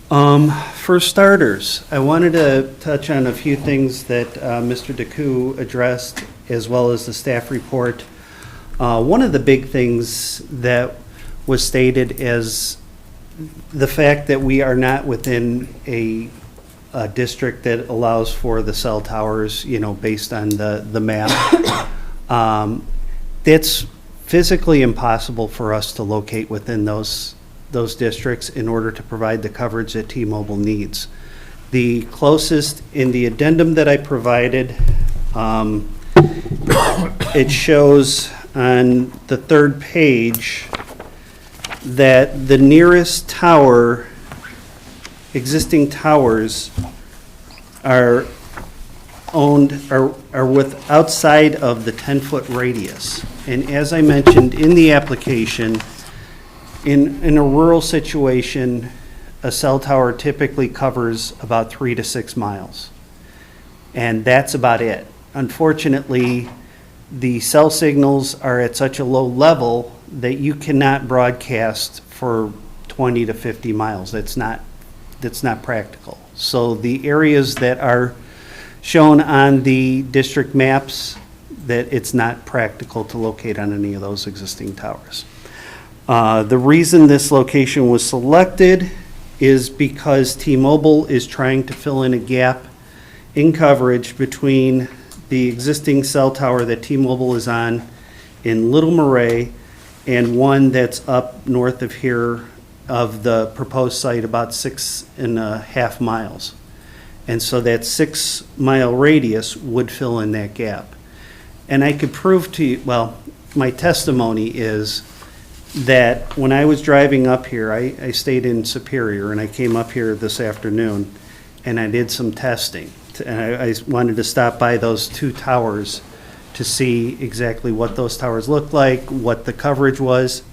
For starters, I wanted to touch on a few things that Mr. DeCoux addressed, as well as the staff report. One of the big things that was stated is the fact that we are not within a district that allows for the cell towers, you know, based on the map. That's physically impossible for us to locate within those districts in order to provide the coverage that T-Mobile needs. The closest in the addendum that I provided, it shows on the third page that the nearest tower, existing towers are owned, are with, outside of the 10-foot radius. And as I mentioned in the application, in a rural situation, a cell tower typically covers about 3 to 6 miles. And that's about it. Unfortunately, the cell signals are at such a low level that you cannot broadcast for 20 to 50 miles. That's not practical. So the areas that are shown on the district maps, that it's not practical to locate on any of those existing towers. The reason this location was selected is because T-Mobile is trying to fill in a gap in coverage between the existing cell tower that T-Mobile is on in Little Marais and one that's up north of here of the proposed site about 6.5 miles. And so that 6-mile radius would fill in that gap. And I could prove to you, well, my testimony is that when I was driving up here, I stayed in Superior and I came up here this afternoon and I did some testing. And I wanted to stop by those 2 towers to see exactly what those towers looked like, what the coverage was.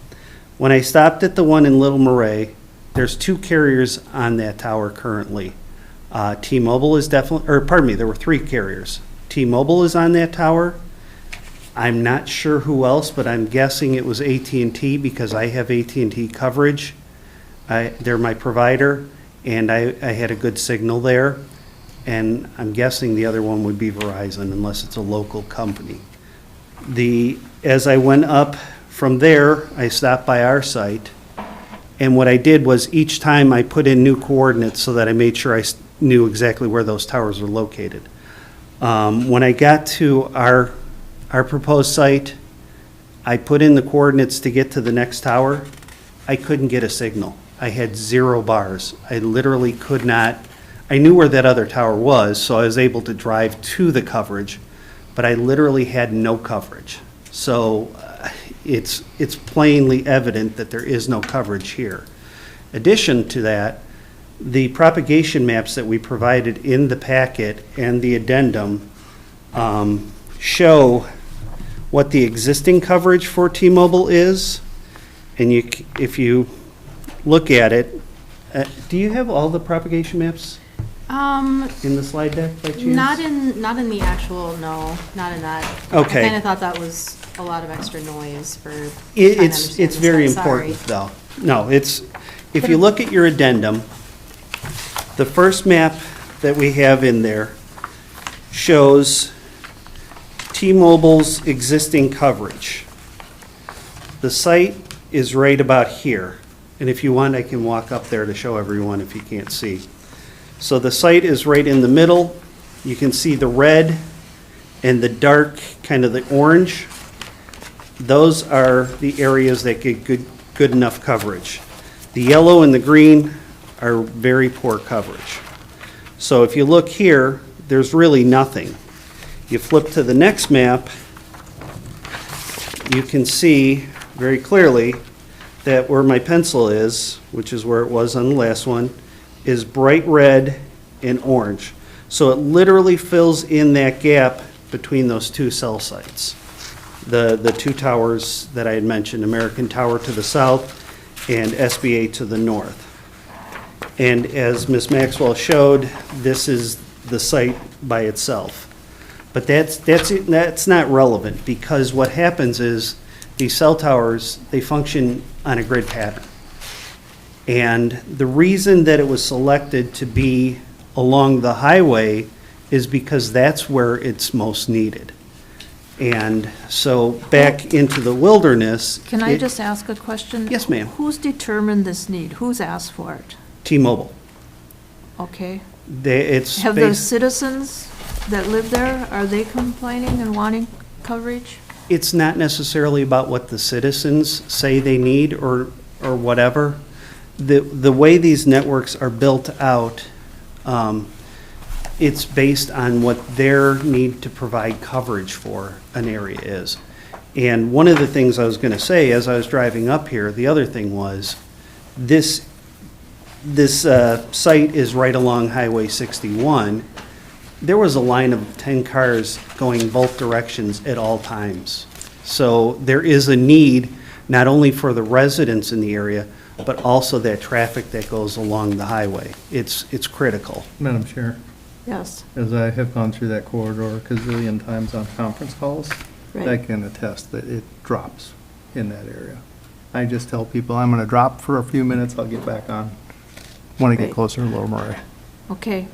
When I stopped at the one in Little Marais, there's 2 carriers on that tower currently. T-Mobile is definitely, or pardon me, there were 3 carriers. T-Mobile is on that tower. I'm not sure who else, but I'm guessing it was AT&T because I have AT&T coverage. They're my provider, and I had a good signal there. And I'm guessing the other one would be Verizon unless it's a local company. As I went up from there, I stopped by our site, and what I did was each time I put in new coordinates so that I made sure I knew exactly where those towers were located. When I got to our proposed site, I put in the coordinates to get to the next tower. I couldn't get a signal. I had 0 bars. I literally could not. I knew where that other tower was, so I was able to drive to the coverage, but I literally had no coverage. So it's plainly evident that there is no coverage here. Addition to that, the propagation maps that we provided in the packet and the addendum show what the existing coverage for T-Mobile is. And if you look at it, do you have all the propagation maps in the slide deck by chance? Not in the actual, no, not in that. Okay. I kind of thought that was a lot of extra noise for. It's very important though. No, if you look at your addendum, the first map that we have in there shows T-Mobile's existing coverage. The site is right about here. And if you want, I can walk up there to show everyone if you can't see. So the site is right in the middle. You can see the red and the dark, kind of the orange. Those are the areas that get good enough coverage. The yellow and the green are very poor coverage. So if you look here, there's really nothing. You flip to the next map, you can see very clearly that where my pencil is, which is where it was on the last one, is bright red and orange. So it literally fills in that gap between those 2 cell sites. The 2 towers that I had mentioned, American Tower to the south and SBA to the north. And as Ms. Maxwell showed, this is the site by itself. But that's not relevant, because what happens is these cell towers, they function on a grid pattern. And the reason that it was selected to be along the highway is because that's where it's most needed. And so back into the wilderness. Can I just ask a question? Yes, ma'am. Who's determined this need? Who's asked for it? T-Mobile. Okay. Based- Have the citizens that live there, are they complaining and wanting coverage? It's not necessarily about what the citizens say they need or whatever. The way these networks are built out, It's based on what their need to provide coverage for an area is. And one of the things I was going to say as I was driving up here, the other thing was, this site is right along Highway 61. There was a line of 10 cars going both directions at all times. So there is a need not only for the residents in the area, but also that traffic that goes along the highway. It's critical. Madam Chair, Yes, as I have gone through that corridor a gazillion times on conference calls, I right. can attest that it drops in that area. I just tell people, I'm gonna drop for a few minutes, I'll get back on, when I get Right. closer to Lower Murray. Okay.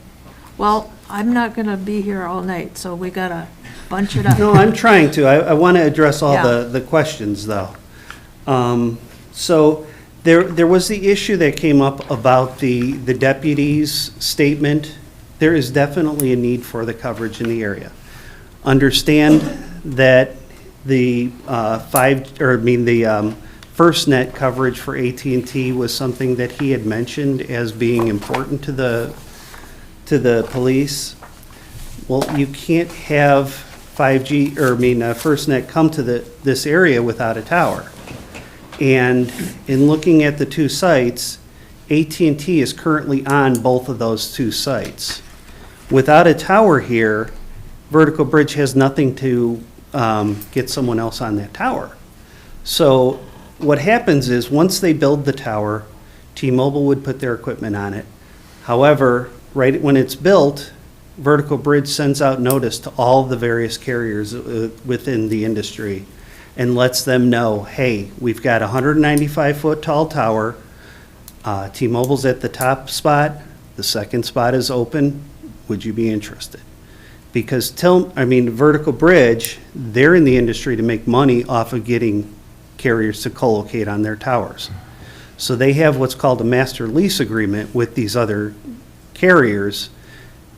Well, I'm not going to be here all night, so we got to bunch it up. No, I'm trying to. I want to address all Yeah. the questions, though. So there was the issue that came up about the deputy's statement. There is definitely a need for the coverage in the area. Understand that the FirstNet coverage for AT&T was something that he had mentioned as being important to the police. Well, you can't have FirstNet come to this area without a tower. And in looking at the two sites, AT&T is currently on both of those two sites. Without a tower here, Vertical Bridge has nothing to get someone else on that tower. So what happens is, once they build the tower, T-Mobile would put their equipment on it. However, right when it's built, Vertical Bridge sends out notice to all the various carriers within the industry and lets them know, hey, we've got a 195-foot tall tower. T-Mobile's at the top spot. The second spot is open. Would you be interested? Because Vertical Bridge, they're in the industry to make money off of getting carriers to co-locate on their towers. So they have what's called a master lease agreement with these other carriers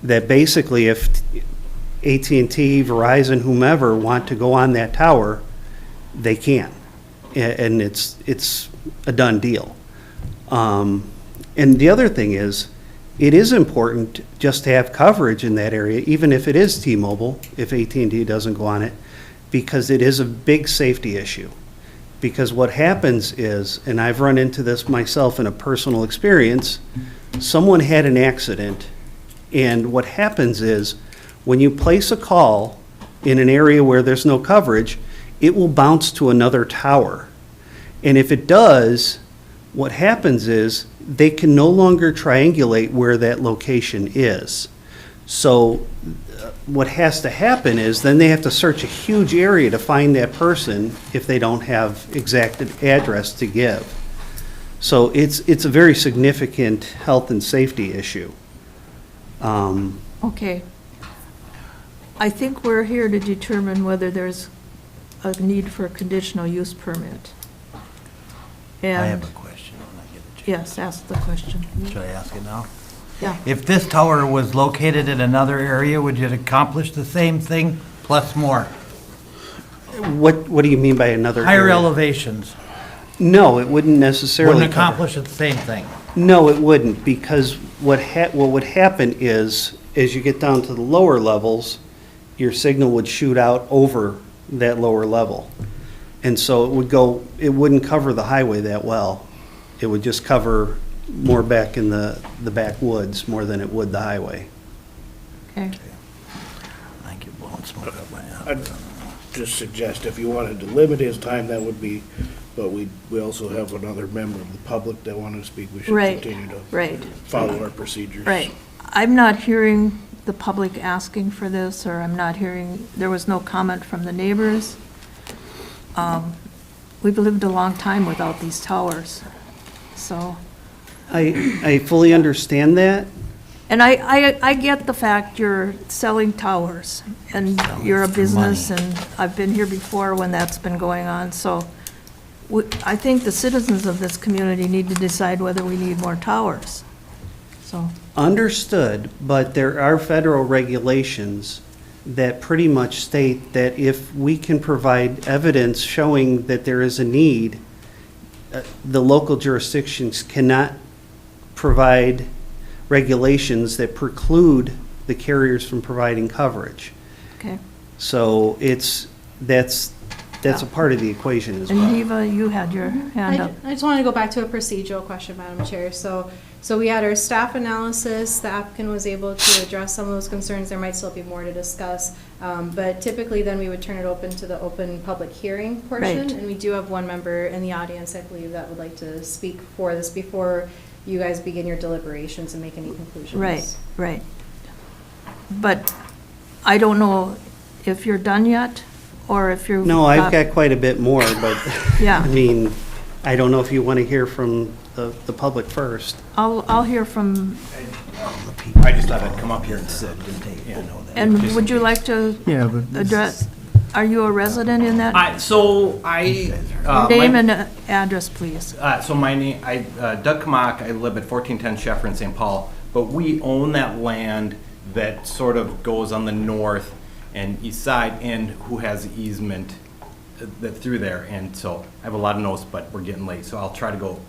that basically, if AT&T, Verizon, whomever want to go on that tower, they can. And it's a done deal. And the other thing is, it is important just to have coverage in that area, even if it is T-Mobile, if AT&T doesn't go on it, because it is a big safety issue. Because what happens is, and I've run into this myself in a personal experience, someone had an accident, and what happens is, when you place a call in an area where there's no coverage, it will bounce to another tower. And if it does, what happens is, they can no longer triangulate where that location is. So what has to happen is, then they have to search a huge area to find that person if they don't have exact address to give. So it's a very significant health and safety issue. Okay. I think we're here to determine whether there's a need for a conditional use permit. I have And, a question when I get a chance. yes, ask the question. Should I ask it now? Yeah. If this tower was located in another area, would it accomplish the same thing plus more? What do you mean by another Higher area? elevations? No, it wouldn't necessarily Wouldn't cover. accomplish the same thing? No, it wouldn't, because what would happen is, as you get down to the lower levels, your signal would shoot out over that lower level. And so it wouldn't cover the highway that well. It would just cover more back in the backwoods more than it would the highway. Okay. I think you're blowing smoke up my ass. I'd just suggest if you wanted to limit his time, that would be, but we also have another member of the public that wanted to speak. We should Right, continue to right. follow our procedures. Right. I'm not hearing the public asking for this, or I'm not hearing, there was no comment from the neighbors. We've lived a long time without these towers, so. I fully understand that. And I get the fact you're selling towers, and you're a business, and I've been here before when that's been going on, so I think the citizens of this community need to decide whether we need more towers, so. Understood, but there are federal regulations that pretty much state that if we can provide evidence showing that there is a need, the local jurisdictions cannot provide regulations that preclude the carriers from providing coverage. Okay. So that's a part of the equation as And well. Eva, you had your hand up. I just want to go back to a procedural question, Madam Chair. So we had our staff analysis. The applicant was able to address some of those concerns. There might still be more to discuss. But typically then we would turn it open to the open public hearing portion. Right. And we do have one member in the audience, I believe, that would like to speak for this before you guys begin your deliberations and make any conclusions. Right, right. But I don't know if you're done yet, or if you're. No, I've got quite a bit more, but, Yeah. I mean, I don't know if you want to hear from the public first. I'll hear from, I just thought I'd come up here and sit. and would you like to Yeah, but address, are you a resident in that? Name Name and address, please. So my name, Doug Kamak, I live at 1410 Sheffer in St. Paul, but we own that land that sort of goes on the north and east side, and who has the easement that through there. And so I have a lot of notes, but we're getting late, so I'll try to go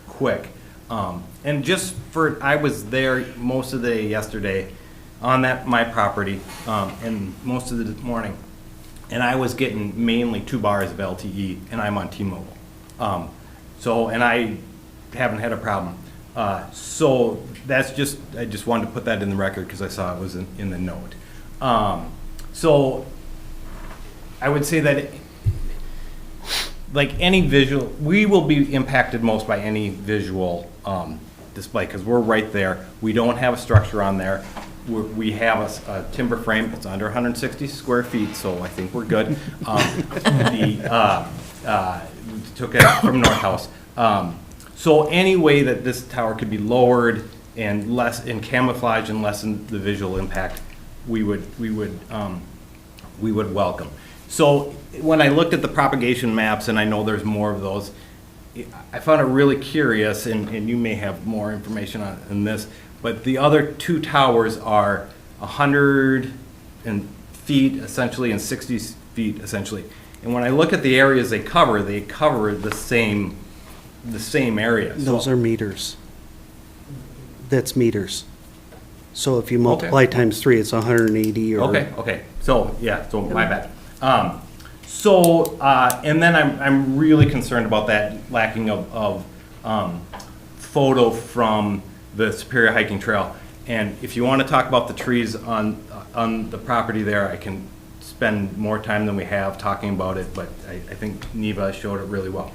quick. And just for, I was there most of the day yesterday on my property, and most of the morning. And I was getting mainly 2 bars of LTE, and I'm on T-Mobile. And I haven't had a problem. So that's just, I just wanted to put that in the record because I saw it was in the note. So I would say that like any visual, we will be impacted most by any visual display because we're right there. We don't have a structure on there. We have a timber frame. It's under 160 square feet, so I think we're good. Took it from North House. So any way that this tower could be lowered and less in camouflage and lessen the visual impact, we would welcome. So when I looked at the propagation maps, and I know there's more of those, I found it really curious, and you may have more information on this, but the other 2 towers are 100 feet essentially and 60 feet essentially. And when I look at the areas they cover the same area. Those are meters. That's meters. So if you multiply times 3, it's 180 or. Okay. So, yeah, so my bad. And then I'm really concerned about that lacking of photo from the Superior Hiking Trail. And if you want to talk about the trees on the property there, I can spend more time than we have talking about it, but I think Neva showed it really well.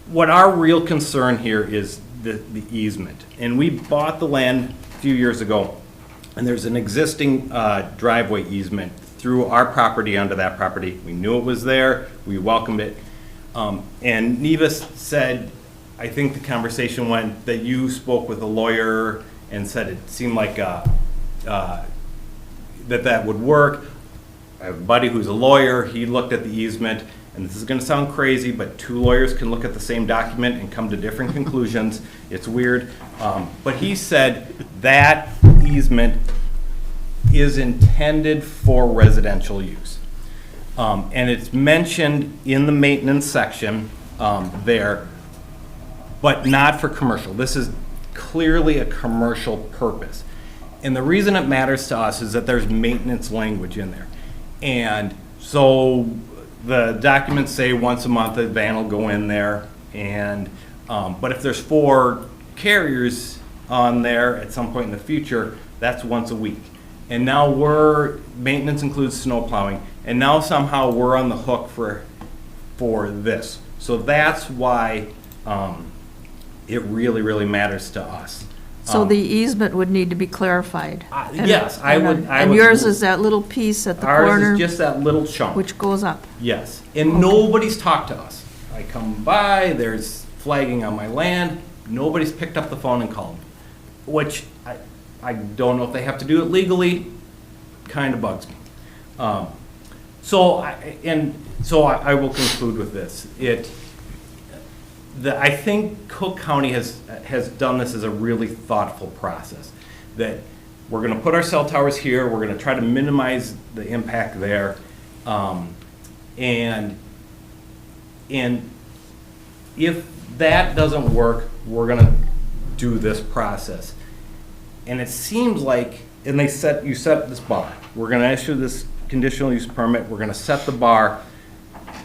What our real concern here is the easement. And we bought the land a few years ago, and there's an existing driveway easement through our property onto that property. We knew it was there, we welcomed it. And Neva said, I think the conversation went that you spoke with a lawyer and said it seemed like that would work. I have a buddy who's a lawyer, he looked at the easement, and this is gonna sound crazy, but 2 lawyers can look at the same document and come to different conclusions. It's weird. But he said that easement is intended for residential use. And it's mentioned in the maintenance section there, but not for commercial. This is clearly a commercial purpose. And the reason it matters to us is that there's maintenance language in there. And so the documents say once a month a van will go in there, and but if there's 4 carriers on there at some point in the future, that's once a week. And now maintenance includes snow plowing, and now somehow we're on the hook for this. So that's why it really, really matters to us. So the easement would need to be clarified. Yes, I would. And yours is that little piece at the corner? Ours is just that little chunk. Which goes up? Yes, and nobody's talked to us. I come by, there's flagging on my land, nobody's picked up the phone and called me, which I don't know if they have to do it legally, kind of bugs me. So I will conclude with this. I think Cook County has done this as a really thoughtful process, that we're going to put our cell towers here, we're going to try to minimize the impact there, and if that doesn't work, we're going to do this process. And it seems like and you set this bar. We're gonna issue this conditional use permit, we're gonna set the bar.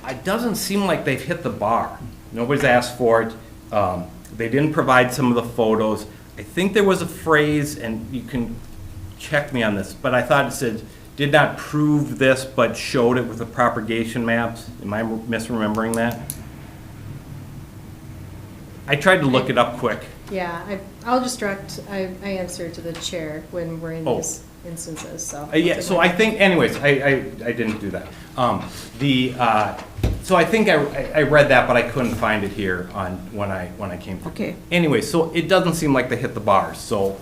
It doesn't seem like they've hit the bar. Nobody's asked for it. They didn't provide some of the photos. I think there was a phrase, and you can check me on this, but I thought it said, did not prove this, but showed it with the propagation maps. Am I misremembering that? I tried to look it up quick. Yeah, I'll just direct, I answer to the chair when we're in Oh. these instances, so. Yeah, so I think, anyways, I didn't do that. So I think I read that, but I couldn't find it here on, when I came through. Okay. Anyway, so it doesn't seem like they hit the bars, so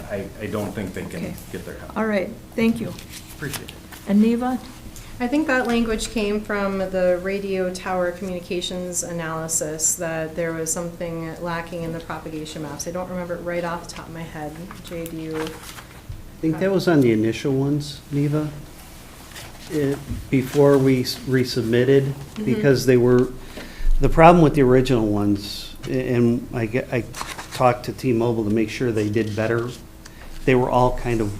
I don't think they can Okay. get their help. All right, thank you. Appreciate it. And Neva? I think that language came from the radio tower communications analysis, that there was something lacking in the propagation maps. I don't remember it right off the top of my head. Jay, do you? I think that was on the initial ones, Neva, before we resubmitted, because they were, the problem with the original ones, and I talked to T-Mobile to make sure they did better, they were all kind of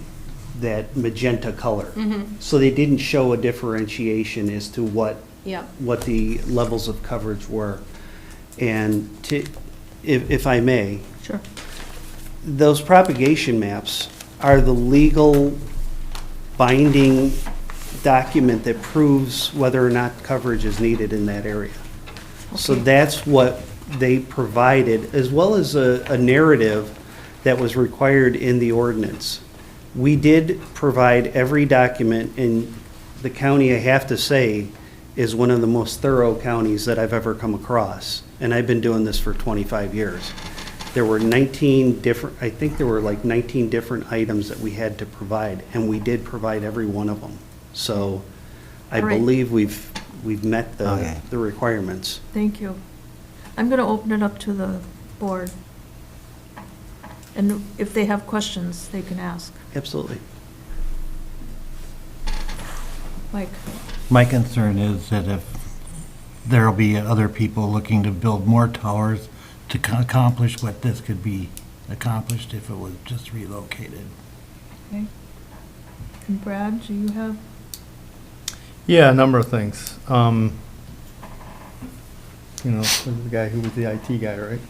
that magenta color. So they didn't show a differentiation as to what Yep. what the levels of coverage were. And if I may, Sure. those propagation maps are the legal binding document that proves whether or not coverage is needed in that area. So Okay. that's what they provided, as well as a narrative that was required in the ordinance. We did provide every document, and the county, I have to say, is one of the most thorough counties that I've ever come across. And I've been doing this for 25 years. There were 19 different, I think there were like 19 different items that we had to provide, and we did provide every one of them. So I All right. believe we've met Okay. the requirements. Thank you. I'm going to open it up to the board. And if they have questions, they can ask. Absolutely. Mike? My concern is that if there'll be other people looking to build more towers to accomplish what this could be accomplished if it was just relocated. Okay. And Brad, do you have? Yeah, a number of things. You know, the guy who was the IT guy, right?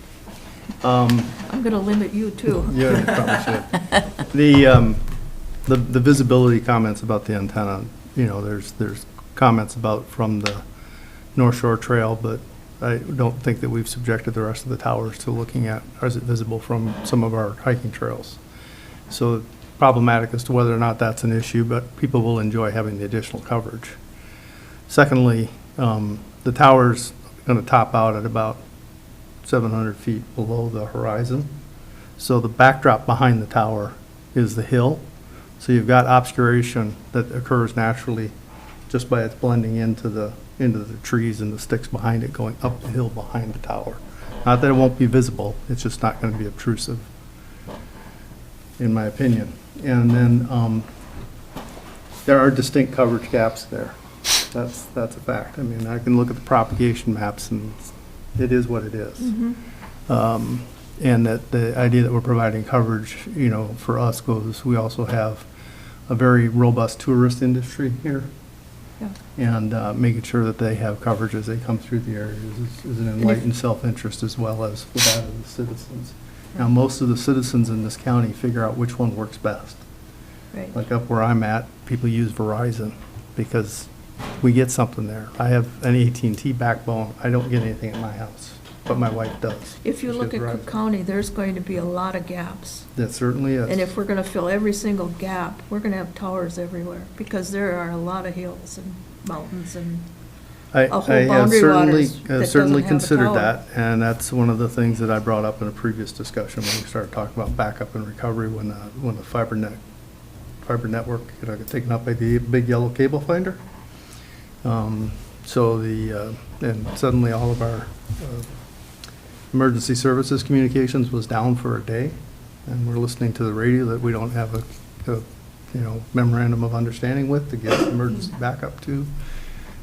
I'm going to limit you too. Yeah, you probably should. The visibility comments about the antenna, you know, there's comments about from the North Shore Trail, but I don't think that we've subjected the rest of the towers to looking at, is it visible from some of our hiking trails? So problematic as to whether or not that's an issue, but people will enjoy having the additional coverage. Secondly, the tower's going to top out at about 700 feet below the horizon. So the backdrop behind the tower is the hill. So you've got obscuration that occurs naturally just by its blending into the trees and the sticks behind it going up the hill behind the tower. Not that it won't be visible, it's just not going to be obtrusive, in my opinion. And then there are distinct coverage gaps there. That's a fact. I mean, I can look at the propagation maps and it is what it is. And that the idea that we're providing coverage, you know, for us goes, we also have a very robust tourist industry here. Yeah. And making sure that they have coverage as they come through the area is an enlightened self-interest as well as with that of the citizens. Now, most of the citizens in this county figure out which one works best. Right. Like up where I'm at, people use Verizon because we get something there. I have an AT&T backbone. I don't get anything at my house, but my wife does. If you She look gets at Verizon. Cook County, there's going to be a lot of gaps. That certainly is. And if we're going to fill every single gap, we're going to have towers everywhere because there are a lot of hills and mountains and I a whole have boundary certainly, waters that certainly doesn't have a considered tower. that, and that's one of the things that I brought up in a previous discussion when we started talking about backup and recovery when the fiber network got taken up by the big yellow cable finder. So and suddenly all of our emergency services communications was down for a day, and we're listening to the radio that we don't have a memorandum of understanding with to get emergency backup to.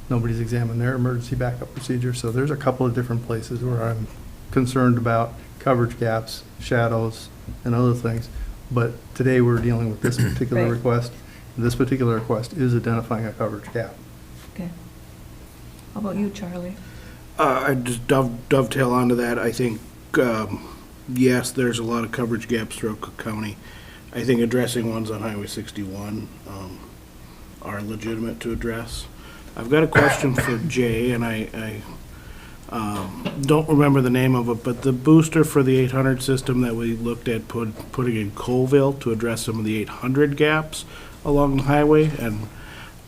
Nobody's examined their emergency backup procedure, so there's a couple of different places where I'm concerned about coverage gaps, shadows, and other things. But today, we're dealing with this particular Right. request. This particular request is identifying a coverage gap. Okay. How about you, Charlie? I just dovetail onto that. I think, yes, there's a lot of coverage gaps throughout Cook County. I think addressing ones on Highway 61 are legitimate to address. I've got a question for Jay, and I don't remember the name of it, but the booster for the 800 system that we looked at putting in Colville to address some of the 800 gaps along the highway, and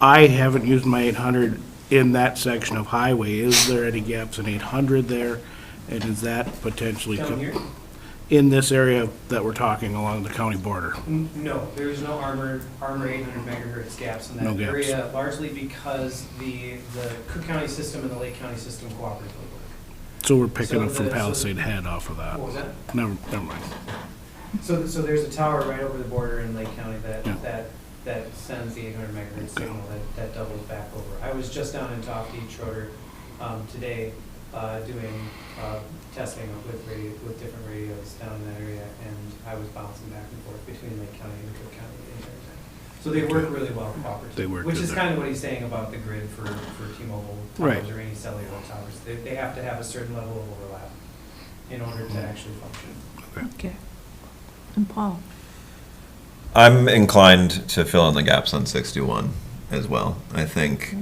I haven't used my 800 in that section of highway. Is there any gaps in 800 there? And is that potentially Down here? in this area that we're talking along the county border? No, there is no armor 800 megahertz gaps in No that gaps. area, largely because the Cook County system and the Lake County system cooperatively work. So we're picking So up from the- so- Palisade Head off of that. What was that? Never mind. So there's a tower right over the border in Lake County Yeah. that sends the 800 megahertz signal that doubles back over. I was just down in Tofte, Schroeder, today, doing testing with different radios down in that area, and I was bouncing back and forth between Lake County and Cook County the entire time. So they work really well cooperatively. They work Which good is there. kind of what he's saying about the grid for T-Mobile Right. towers or any cellular towers. They have to have a certain level of overlap in order to actually function. Okay. And Paul? I'm inclined to fill in the gaps on 61 as well. I think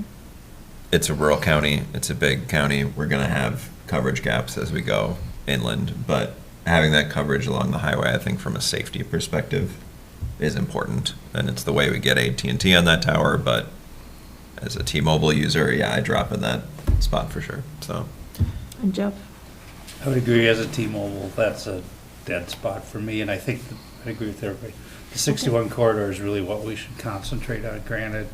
it's a rural county, it's a big county, we're gonna have coverage gaps as we go inland, but having that coverage along the highway, I think from a safety perspective, is important. And it's the way we get AT&T on that tower, but as a T-Mobile user, yeah, I drop in that spot for sure, so. And Jeff? I would agree as a T-Mobile, that's a dead spot for me, and I think, I agree with everybody. The 61 corridor is really what we should concentrate on. Granted,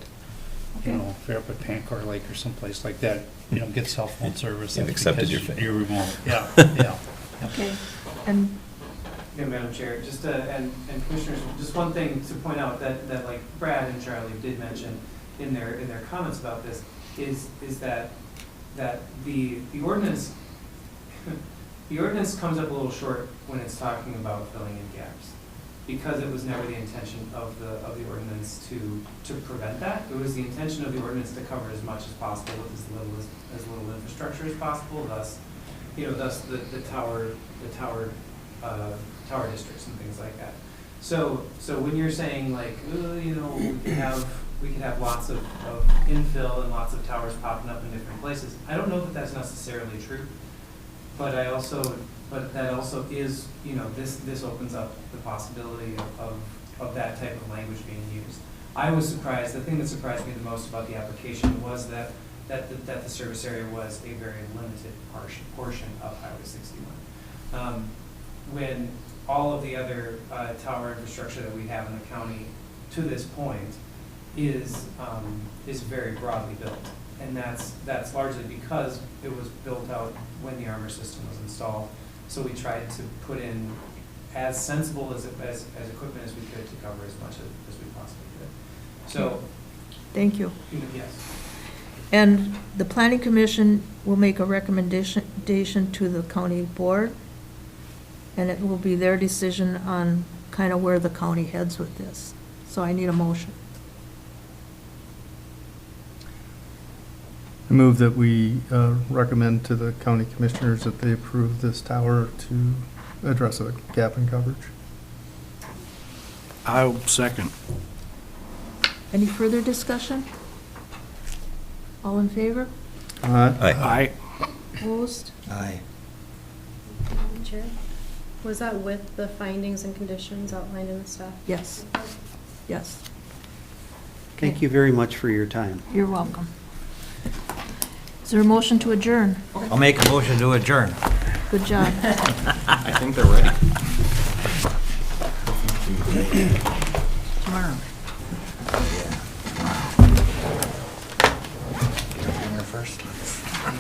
you know, if you're up at Pancor Lake or someplace like that, you don't get cell phone service. You've that's accepted because your fate. You're remote, yeah, yeah. Okay. And Yeah, Madam Chair, just, and Commissioners, just one thing to point out that like Brad and Charlie did mention in their comments about this is that the ordinance, the ordinance comes up a little short when it's talking about filling in gaps, because it was never the intention of the ordinance to prevent that. It was the intention of the ordinance to cover as much as possible with as little infrastructure as possible, thus the tower districts and things like that. So when you're saying like, we could have lots of infill and lots of towers popping up in different places, I don't know that that's necessarily true. But that also is, this opens up the possibility of that type of language being used. I was surprised, the thing that surprised me the most about the application was that the service area was a very limited portion of Highway 61. When all of the other tower infrastructure that we have in the county to this point is very broadly built. And that's largely because it was built out when the armor system was installed. So we tried to put in as sensible as equipment as we could to cover as much as we possibly could. So. thank you. Yes. And the planning commission will make a recommendation to the county board, and it will be their decision on kind of where the county heads with this. So I need a motion. I move that we recommend to the county commissioners that they approve this tower to address a gap in coverage. I'll second. Any further discussion? All in favor? Aye. Opposed? Aye. Madam Chair, was that with the findings and conditions outlined in the staff? Yes. Yes. Thank you very much for your time. You're welcome. Is there a motion to adjourn? I'll make a motion to adjourn. Good job. I think they're ready.